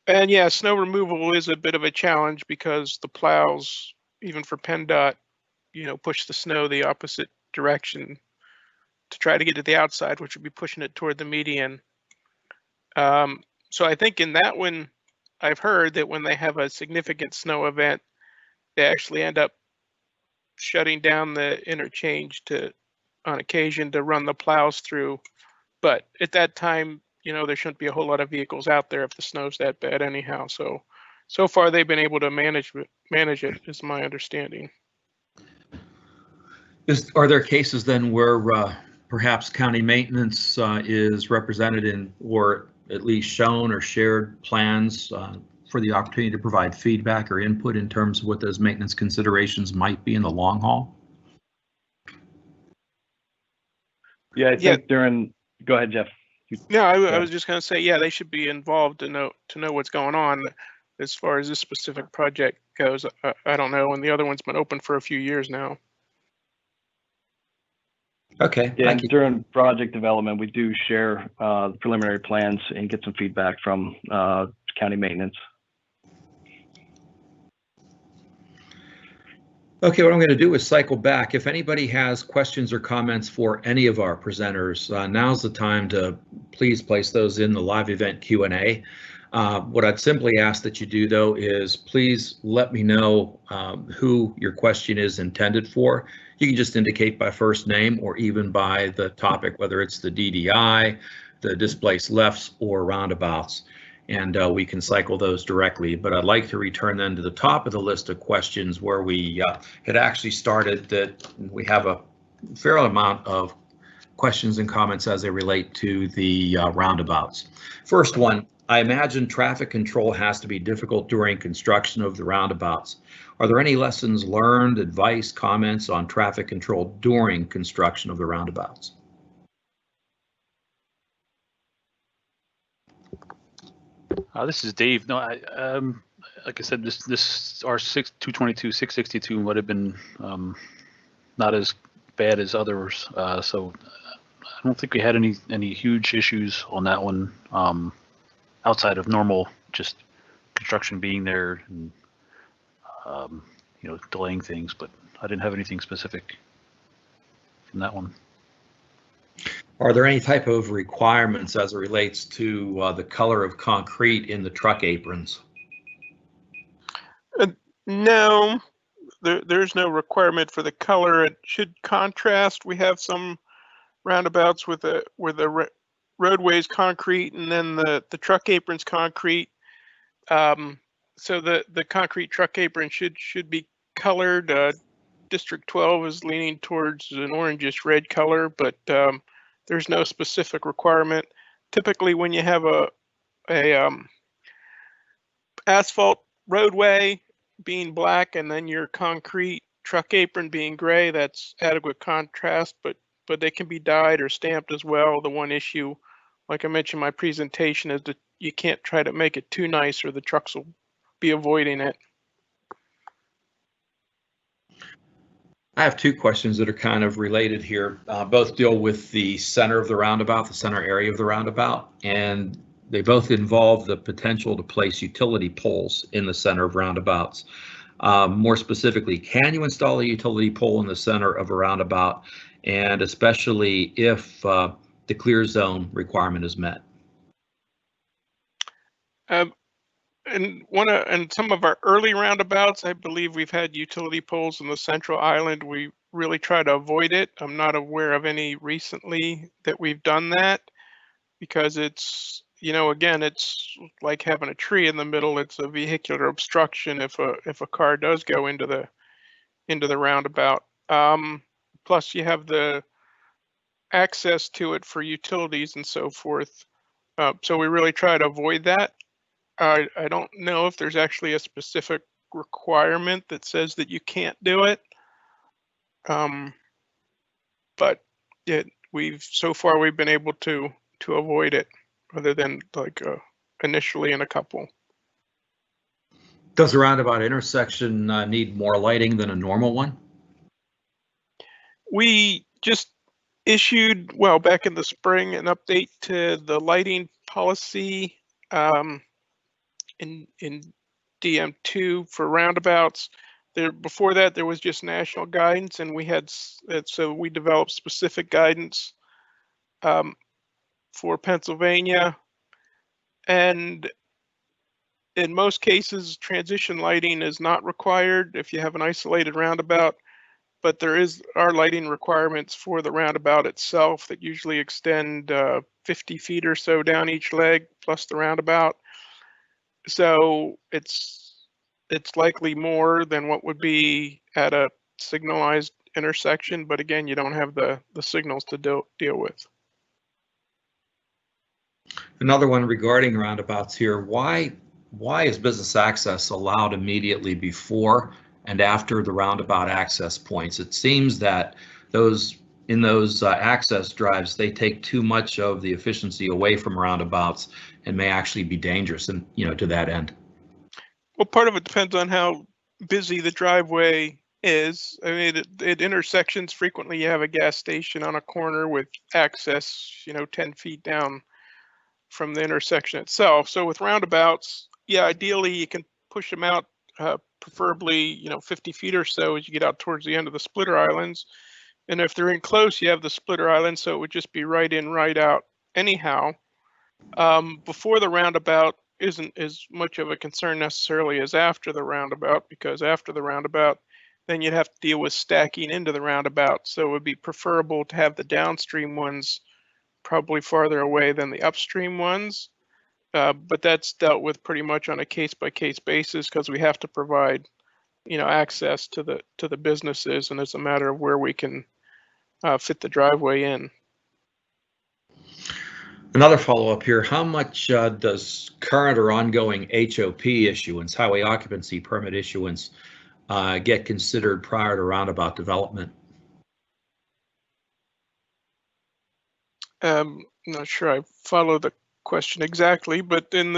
And yeah, snow removal is a bit of a challenge because the plows, even for PennDOT, push the snow the opposite direction to try to get to the outside, which would be pushing it toward the median. So I think in that one, I've heard that when they have a significant snow event, they actually end up shutting down the interchange on occasion to run the plows through. But at that time, there shouldn't be a whole lot of vehicles out there if the snow's that bad anyhow. So far they've been able to manage it, is my understanding. Are there cases then where perhaps county maintenance is represented in, or at least shown or shared plans for the opportunity to provide feedback or input in terms of what those maintenance considerations might be in the long haul? Yeah, I think go ahead, Jeff. No, I was just going to say, yeah, they should be involved to know what's going on as far as this specific project goes. I don't know, and the other one's been open for a few years now. Okay. Yeah, and during project development, we do share preliminary plans and get some feedback from county maintenance. Okay, what I'm going to do is cycle back. If anybody has questions or comments for any of our presenters, now's the time to please place those in the live event Q&A. What I'd simply ask that you do, though, is please let me know who your question is intended for. You can just indicate by first name or even by the topic, whether it's the DDI, the displaced lefts, or roundabouts. And we can cycle those directly. But I'd like to return then to the top of the list of questions where we had actually started, that we have a fair amount of questions and comments as they relate to the roundabouts. First one, I imagine traffic control has to be difficult during construction of the roundabouts. Are there any lessons learned, advice, comments on traffic control during construction of the roundabouts? This is Dave. No, like I said, this our 222, 662 would have been not as bad as others. So I don't think we had any huge issues on that one, outside of normal just construction being there and delaying things. But I didn't have anything specific from that one. Are there any type of requirements as it relates to the color of concrete in the truck aprons? No, there's no requirement for the color. It should contrast. We have some roundabouts where the roadway's concrete and then the truck apron's concrete. So the concrete truck apron should be colored. District 12 is leaning towards an orangish red color, but there's no specific requirement. Typically, when you have a asphalt roadway being black and then your concrete truck apron being gray, that's adequate contrast, but they can be dyed or stamped as well. The one issue, like I mentioned in my presentation, is that you can't try to make it too nice or the trucks will be avoiding it. I have two questions that are kind of related here. Both deal with the center of the roundabout, the center area of the roundabout, and they both involve the potential to place utility poles in the center of roundabouts. More specifically, can you install a utility pole in the center of a roundabout, and especially if the clear zone requirement is met? And some of our early roundabouts, I believe we've had utility poles in the central island. We really try to avoid it. I'm not aware of any recently that we've done that, because it's, you know, again, it's like having a tree in the middle. It's a vehicular obstruction if a car does go into the roundabout. Plus you have the access to it for utilities and so forth. So we really try to avoid that. I don't know if there's actually a specific requirement that says that you can't do it. But so far we've been able to avoid it, other than like initially in a couple. Does a roundabout intersection need more lighting than a normal one? We just issued, well, back in the spring, an update to the lighting policy in DM2 for roundabouts. Before that, there was just national guidance, and so we developed specific guidance for Pennsylvania. And in most cases, transition lighting is not required if you have an isolated roundabout, but there are lighting requirements for the roundabout itself that usually extend 50 feet or so down each leg, plus the roundabout. So it's likely more than what would be at a signalized intersection, but again, you don't have the signals to deal with. Another one regarding roundabouts here. Why is business access allowed immediately before and after the roundabout access points? It seems that in those access drives, they take too much of the efficiency away from roundabouts and may actually be dangerous, and to that end. Well, part of it depends on how busy the driveway is. I mean, at intersections, frequently you have a gas station on a corner with access, 10 feet down from the intersection itself. So with roundabouts, yeah, ideally you can push them out, preferably 50 feet or so as you get out towards the end of the splitter islands. And if they're in close, you have the splitter island, so it would just be right in, right out anyhow. Before the roundabout isn't as much of a concern necessarily as after the roundabout, because after the roundabout, then you'd have to deal with stacking into the roundabout. So it would be preferable to have the downstream ones probably farther away than the upstream ones. But that's dealt with pretty much on a case-by-case basis, because we have to provide, access to the businesses, and it's a matter of where we can fit the driveway in. Another follow-up here, how much does current or ongoing HOP issuance, highway occupancy permit issuance, get considered prior to roundabout development? I'm not sure I follow the question exactly, but in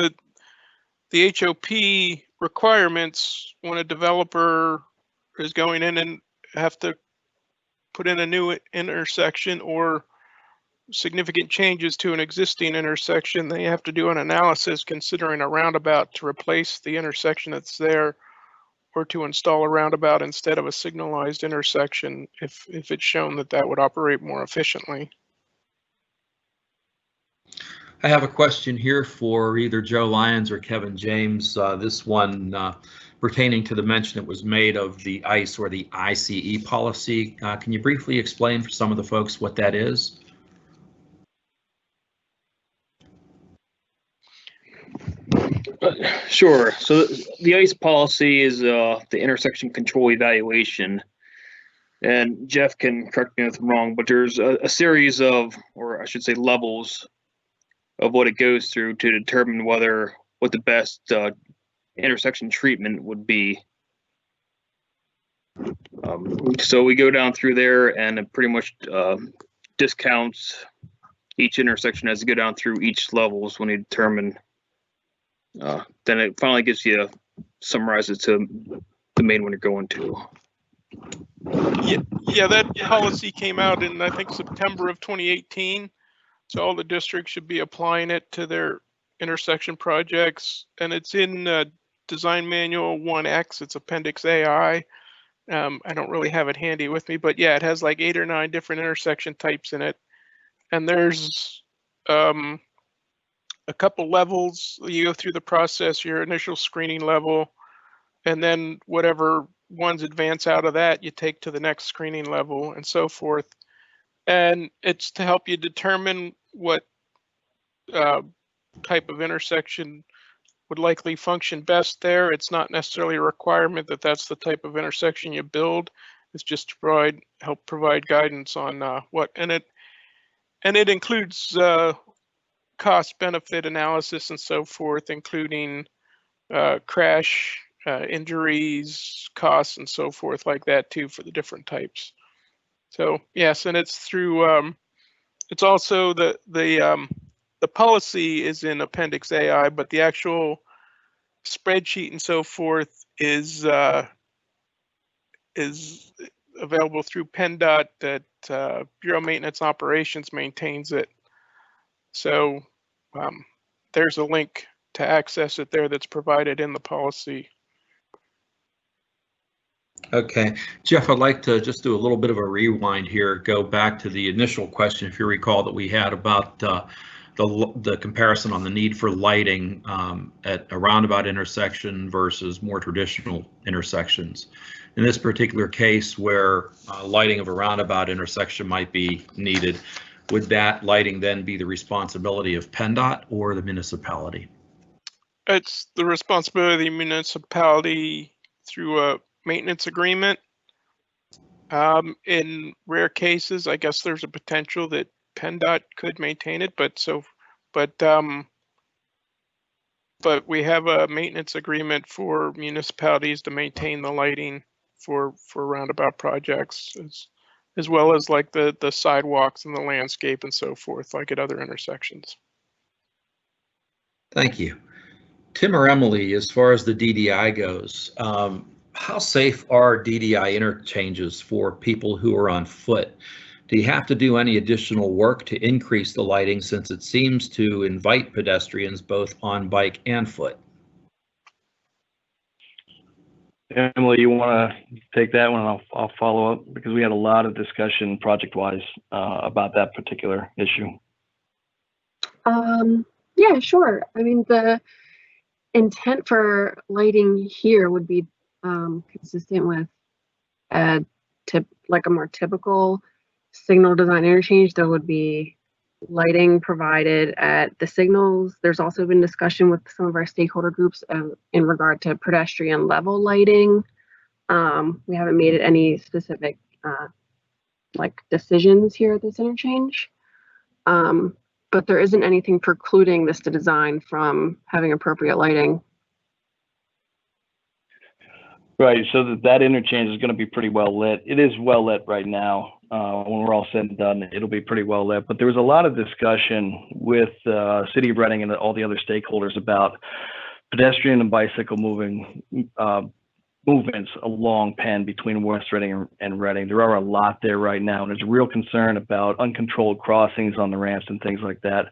the HOP requirements, when a developer is going in and have to put in a new intersection or significant changes to an existing intersection, they have to do an analysis considering a roundabout to replace the intersection that's there, or to install a roundabout instead of a signalized intersection if it's shown that would operate more efficiently. I have a question here for either Joe Lyons or Kevin James. This one pertaining to the mention that was made of the ICE or the ICE policy. Can you briefly explain for some of the folks what that is? Sure. So the ICE policy is the intersection control evaluation. And Jeff can correct me if I'm wrong, but there's a series of, or I should say levels of what it goes through to determine what the best intersection treatment would be. So we go down through there and it pretty much discounts each intersection as you go down through each levels when you determine. Then it finally gives you summarizes to the main one you're going to. Yeah, that policy came out in, I think, September of 2018. So all the districts should be applying it to their intersection projects. And it's in Design Manual 1X, it's Appendix AI. I don't really have it handy with me, but yeah, it has like 8 or 9 different intersection types in it. And there's a couple levels. You go through the process, your initial screening level, and then whatever ones advance out of that, you take to the next screening level and so forth. And it's to help you determine what type of intersection would likely function best there. It's not necessarily a requirement that that's the type of intersection you build. It's just to help provide guidance on what, and it includes cost benefit analysis and so forth, including crash, injuries, costs, and so forth like that too for the different types. So yes, and it's through. It's also the policy is in Appendix AI, but the actual spreadsheet and so forth is available through PennDOT. That Bureau of Maintenance Operations maintains it. So there's a link to access it there that's provided in the policy. Okay, Jeff, I'd like to just do a little bit of a rewind here, go back to the initial question, if you recall, that we had about the comparison on the need for lighting at a roundabout intersection versus more traditional intersections. In this particular case, where lighting of a roundabout intersection might be needed, would that lighting then be the responsibility of PennDOT or the municipality? It's the responsibility of the municipality through a maintenance agreement. In rare cases, I guess there's a potential that PennDOT could maintain it, but we have a maintenance agreement for municipalities to maintain the lighting for roundabout projects, as well as like the sidewalks and the landscape and so forth, like at other intersections. Thank you. Tim or Emily, as far as the DDI goes, how safe are DDI interchanges for people who are on foot? Do you have to do any additional work to increase the lighting, since it seems to invite pedestrians both on bike and foot? Emily, you want to take that one? I'll follow up, because we had a lot of discussion project-wise about that particular issue. Yeah, sure. I mean, the intent for lighting here would be consistent with like a more typical signal design interchange. There would be lighting provided at the signals. There's also been discussion with some of our stakeholder groups in regard to pedestrian level lighting. We haven't made any specific like decisions here at this interchange, but there isn't anything precluding this to design from having appropriate lighting. Right, so that interchange is going to be pretty well lit. It is well lit right now. When we're all said and done, it'll be pretty well lit. But there was a lot of discussion with City of Reading and all the other stakeholders about pedestrian and bicycle movements along Penn between West Reading and Reading. There are a lot there right now, and there's a real concern about uncontrolled crossings on the ramps and things like that,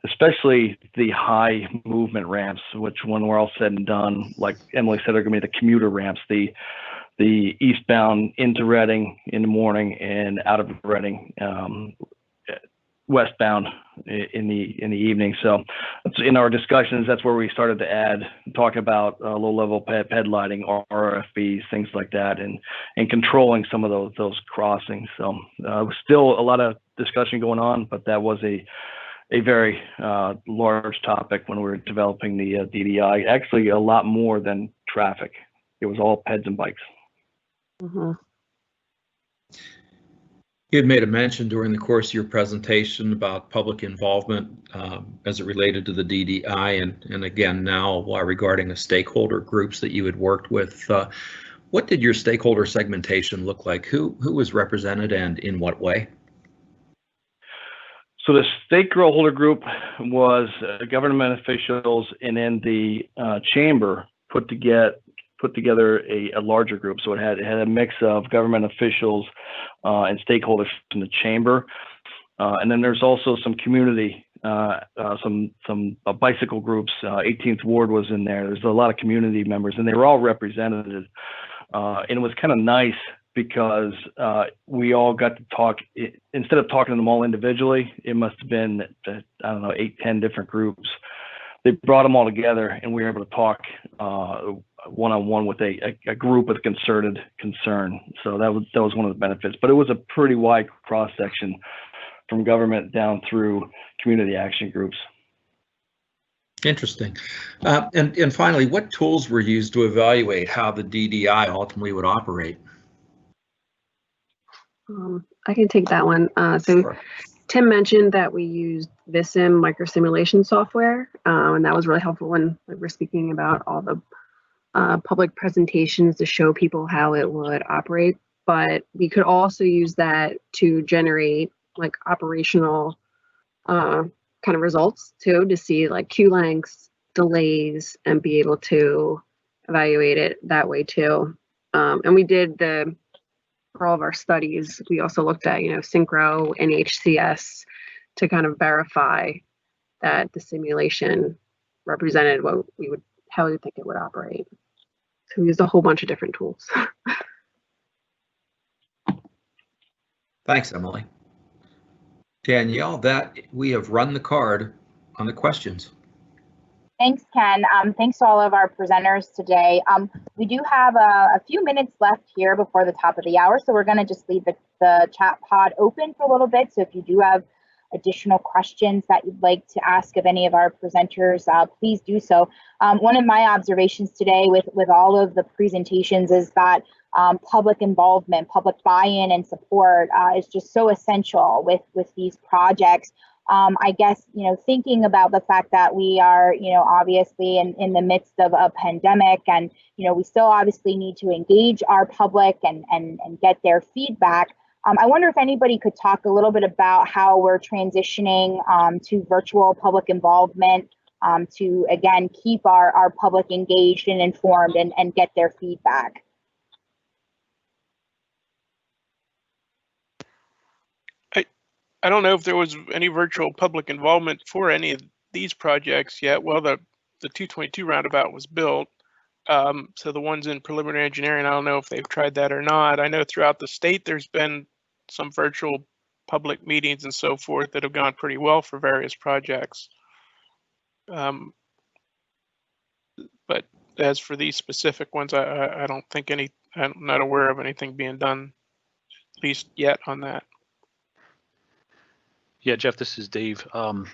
especially the high movement ramps, which when we're all said and done, like Emily said, are going to be the commuter ramps, the eastbound into Reading in the morning and out of Reading westbound in the evening. So in our discussions, that's where we started to talk about low-level ped lighting, RFBs, things like that, and controlling some of those crossings. So still a lot of discussion going on, but that was a a very large topic when we were developing the DDI. Actually, a lot more than traffic. It was all peds and bikes. Mm-hmm. You had made a mention during the course of your presentation about public involvement as it related to the DDI, and again now regarding the stakeholder groups that you had worked with. What did your stakeholder segmentation look like? Who was represented and in what way? So the stakeholder group was government officials, and then the chamber put together a larger group. So it had a mix of government officials and stakeholders in the chamber, and then there's also some community, some bicycle groups. 18th Ward was in there. There's a lot of community members, and they were all represented. And it was kind of nice because we all got to talk. Instead of talking to them all individually, it must have been, I don't know, 8-10 different groups. They brought them all together, and we were able to talk one-on-one with a group with concerted concern. So that was one of the benefits. But it was a pretty wide cross-section from government down through community action groups. Interesting. And finally, what tools were used to evaluate how the DDI ultimately would operate? I can take that one. Sure. Tim mentioned that we used Vissim microsimulation software, and that was really helpful when we're speaking about all the public presentations to show people how it would operate. But we could also use that to generate like operational kind of results too, to see like queue lengths, delays, and be able to evaluate it that way too. And we did for all of our studies, we also looked at, Synchro and HCS to kind of verify that the simulation represented how we think it would operate. So we used a whole bunch of different tools. Thanks, Emily. Danielle, that we have run the card on the questions. Thanks, Ken. Thanks to all of our presenters today. We do have a few minutes left here before the top of the hour, so we're going to just leave the chat pod open for a little bit. So if you do have additional questions that you'd like to ask of any of our presenters, please do so. One of my observations today with all of the presentations is that public involvement, public buy-in and support is just so essential with these projects. I guess, thinking about the fact that we are, obviously in the midst of a pandemic, and, we still obviously need to engage our public and get their feedback. I wonder if anybody could talk a little bit about how we're transitioning to virtual public involvement to, again, keep our public engaged and informed and get their feedback. I don't know if there was any virtual public involvement for any of these projects yet. Well, the 222 roundabout was built. So the ones in preliminary engineering, I don't know if they've tried that or not. I know throughout the state, there's been some virtual public meetings and so forth that have gone pretty well for various projects. But as for these specific ones, I don't think I'm not aware of anything being done, at least yet, on that. Yeah, Jeff, this is Dave.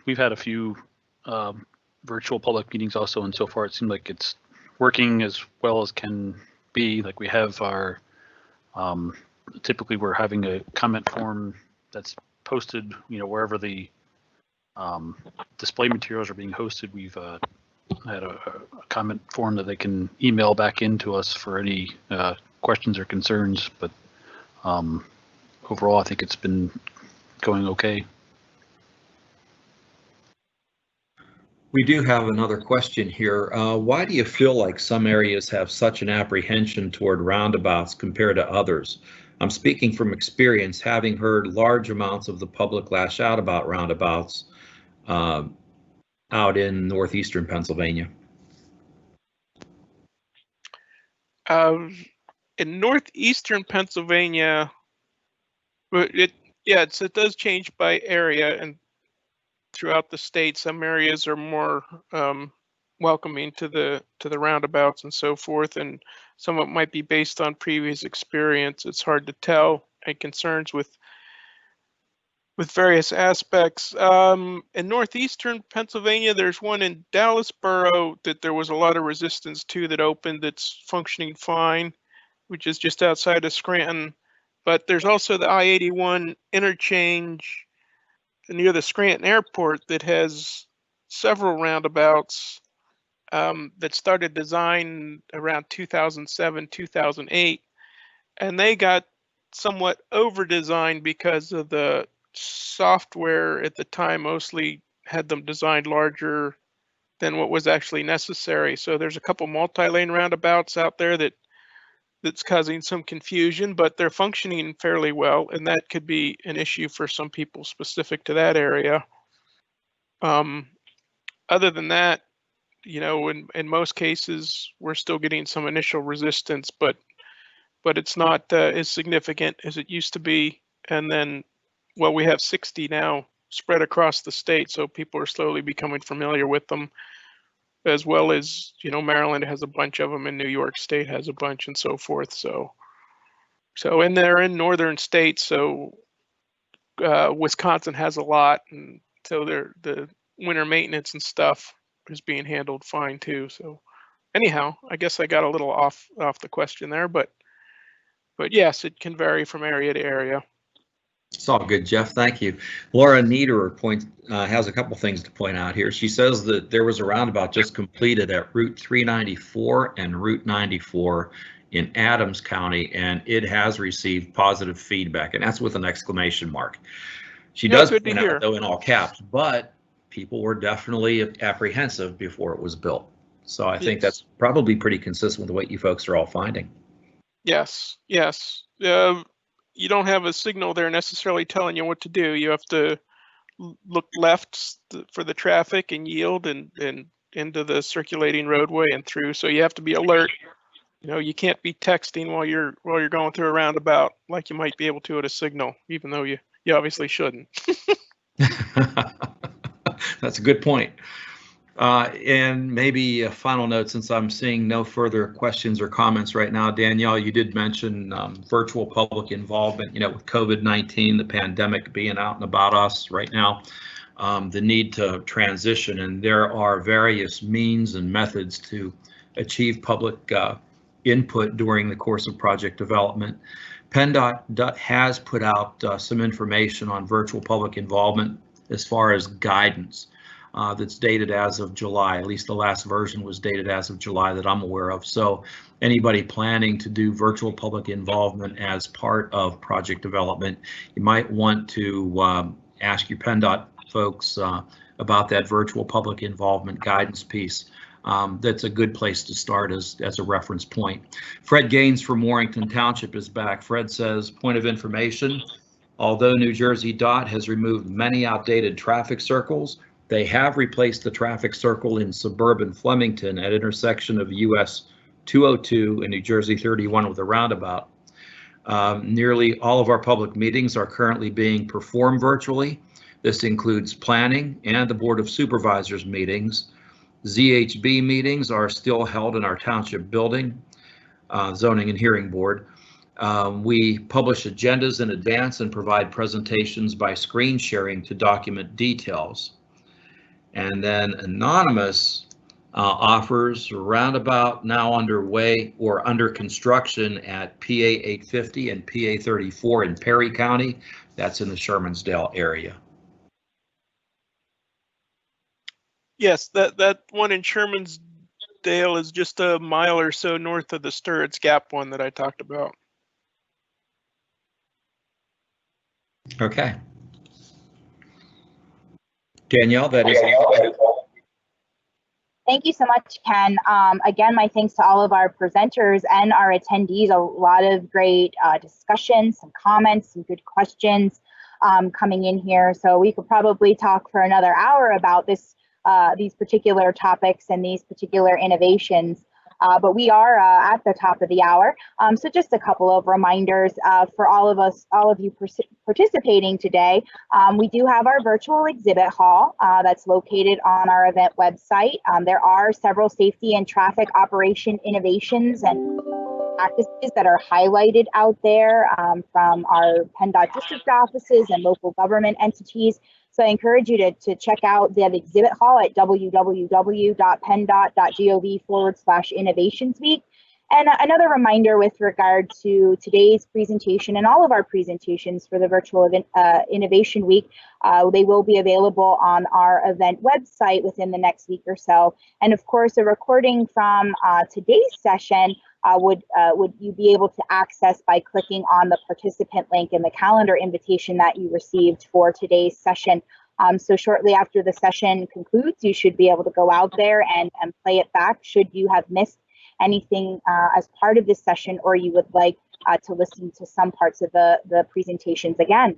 We've had a few virtual public meetings also, and so far it seemed like it's working as well as can be. Like we have our, typically we're having a comment form that's posted, wherever the display materials are being hosted. We've had a comment form that they can email back into us for any questions or concerns, but overall I think it's been going okay. We do have another question here. Why do you feel like some areas have such an apprehension toward roundabouts compared to others? I'm speaking from experience, having heard large amounts of the public lash out about roundabouts out in northeastern Pennsylvania. In northeastern Pennsylvania, it does change by area, and throughout the state, some areas are more welcoming to the roundabouts and so forth, and some of it might be based on previous experience. It's hard to tell, and concerns with with various aspects. In northeastern Pennsylvania, there's one in Dallasboro that there was a lot of resistance to that opened that's functioning fine, which is just outside of Scranton. But there's also the I-81 interchange near the Scranton Airport that has several roundabouts that started design around 2007, 2008. And they got somewhat over-designed because of the software at the time mostly had them designed larger than what was actually necessary. So there's a couple multi-lane roundabouts out there that's causing some confusion, but they're functioning fairly well, and that could be an issue for some people specific to that area. Other than that, you know, in most cases, we're still getting some initial resistance, but it's not as significant as it used to be. And then, well, we have 60 now spread across the state, so people are slowly becoming familiar with them, as well as, you know, Maryland has a bunch of them, and New York State has a bunch, and so forth. So and they're in northern states, so Wisconsin has a lot, and so the winter maintenance and stuff is being handled fine too. So anyhow, I guess I got a little off the question there, but yes, it can vary from area to area. It's all good, Jeff. Thank you. Laura Niederer has a couple things to point out here. She says that there was a roundabout just completed at Route 394 and Route 94 in Adams County, and it has received positive feedback, and that's with an exclamation mark. She does point out, though, in all caps, but people were definitely apprehensive before it was built. So I think that's probably pretty consistent with what you folks are all finding. Yes, yes. You don't have a signal there necessarily telling you what to do. You have to look left for the traffic and yield and into the circulating roadway and through. So you have to be alert. You know, you can't be texting while you're going through a roundabout like you might be able to at a signal, even though you obviously shouldn't. That's a good point. And maybe a final note, since I'm seeing no further questions or comments right now. Danielle, you did mention virtual public involvement, you know, with COVID-19, the pandemic being out and about us right now, the need to transition, and there are various means and methods to achieve public input during the course of project development. PennDOT has put out some information on virtual public involvement as far as guidance. That's dated as of July. At least the last version was dated as of July that I'm aware of. So anybody planning to do virtual public involvement as part of project development, you might want to ask your PennDOT folks about that virtual public involvement guidance piece. That's a good place to start as a reference point. Fred Gaines from Warrington Township is back. Fred says, point of information, although New Jersey DOT has removed many outdated traffic circles, they have replaced the traffic circle in suburban Flemington at intersection of US 202 and New Jersey 31 with a roundabout. Nearly all of our public meetings are currently being performed virtually. This includes planning and the Board of Supervisors meetings. ZHB meetings are still held in our township building, Zoning and Hearing Board. We publish agendas in advance and provide presentations by screen sharing to document details. And then Anonymous offers roundabout now underway or under construction at PA 850 and PA 34 in Perry County. That's in the Shermansdale area. Yes, that one in Shermansdale is just a mile or so north of the Sturridge Gap one that I talked about. Okay. Danielle, that is. Thank you so much, Ken. Again, my thanks to all of our presenters and our attendees. A lot of great discussions, some comments, some good questions coming in here. So we could probably talk for another hour about these particular topics and these particular innovations. But we are at the top of the hour. So just a couple of reminders for all of you participating today. We do have our virtual exhibit hall that's located on our event website. There are several safety and traffic operation innovations and practices that are highlighted out there from our PennDOT district offices and local government entities. So I encourage you to check out the exhibit hall at www.penndot.gov/innovationsweek. And another reminder with regard to today's presentation and all of our presentations for the virtual Innovation Week, they will be available on our event website within the next week or so. And of course, a recording from today's session would you be able to access by clicking on the participant link in the calendar invitation that you received for today's session. So shortly after the session concludes, you should be able to go out there and play it back should you have missed anything as part of this session, or you would like to listen to some parts of the presentations again.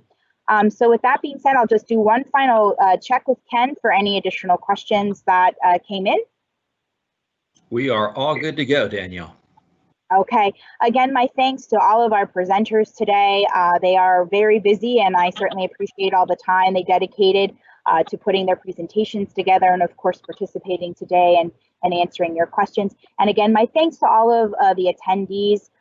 So with that being said, I'll just do one final check with Ken for any additional questions that came in. We are all good to go, Danielle. Okay, again, my thanks to all of our presenters today. They are very busy, and I certainly appreciate all the time they dedicated to putting their presentations together, and of course participating today and answering your questions. And again, my thanks to all of the attendees.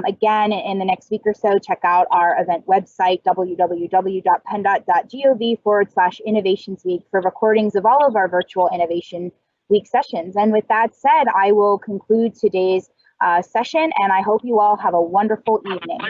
Again, in the next week or so, check out our event website, www.penndot.gov/innovationsweek, for recordings of all of our virtual Innovation Week sessions. And with that said, I will conclude today's session, and I hope you all have a wonderful evening.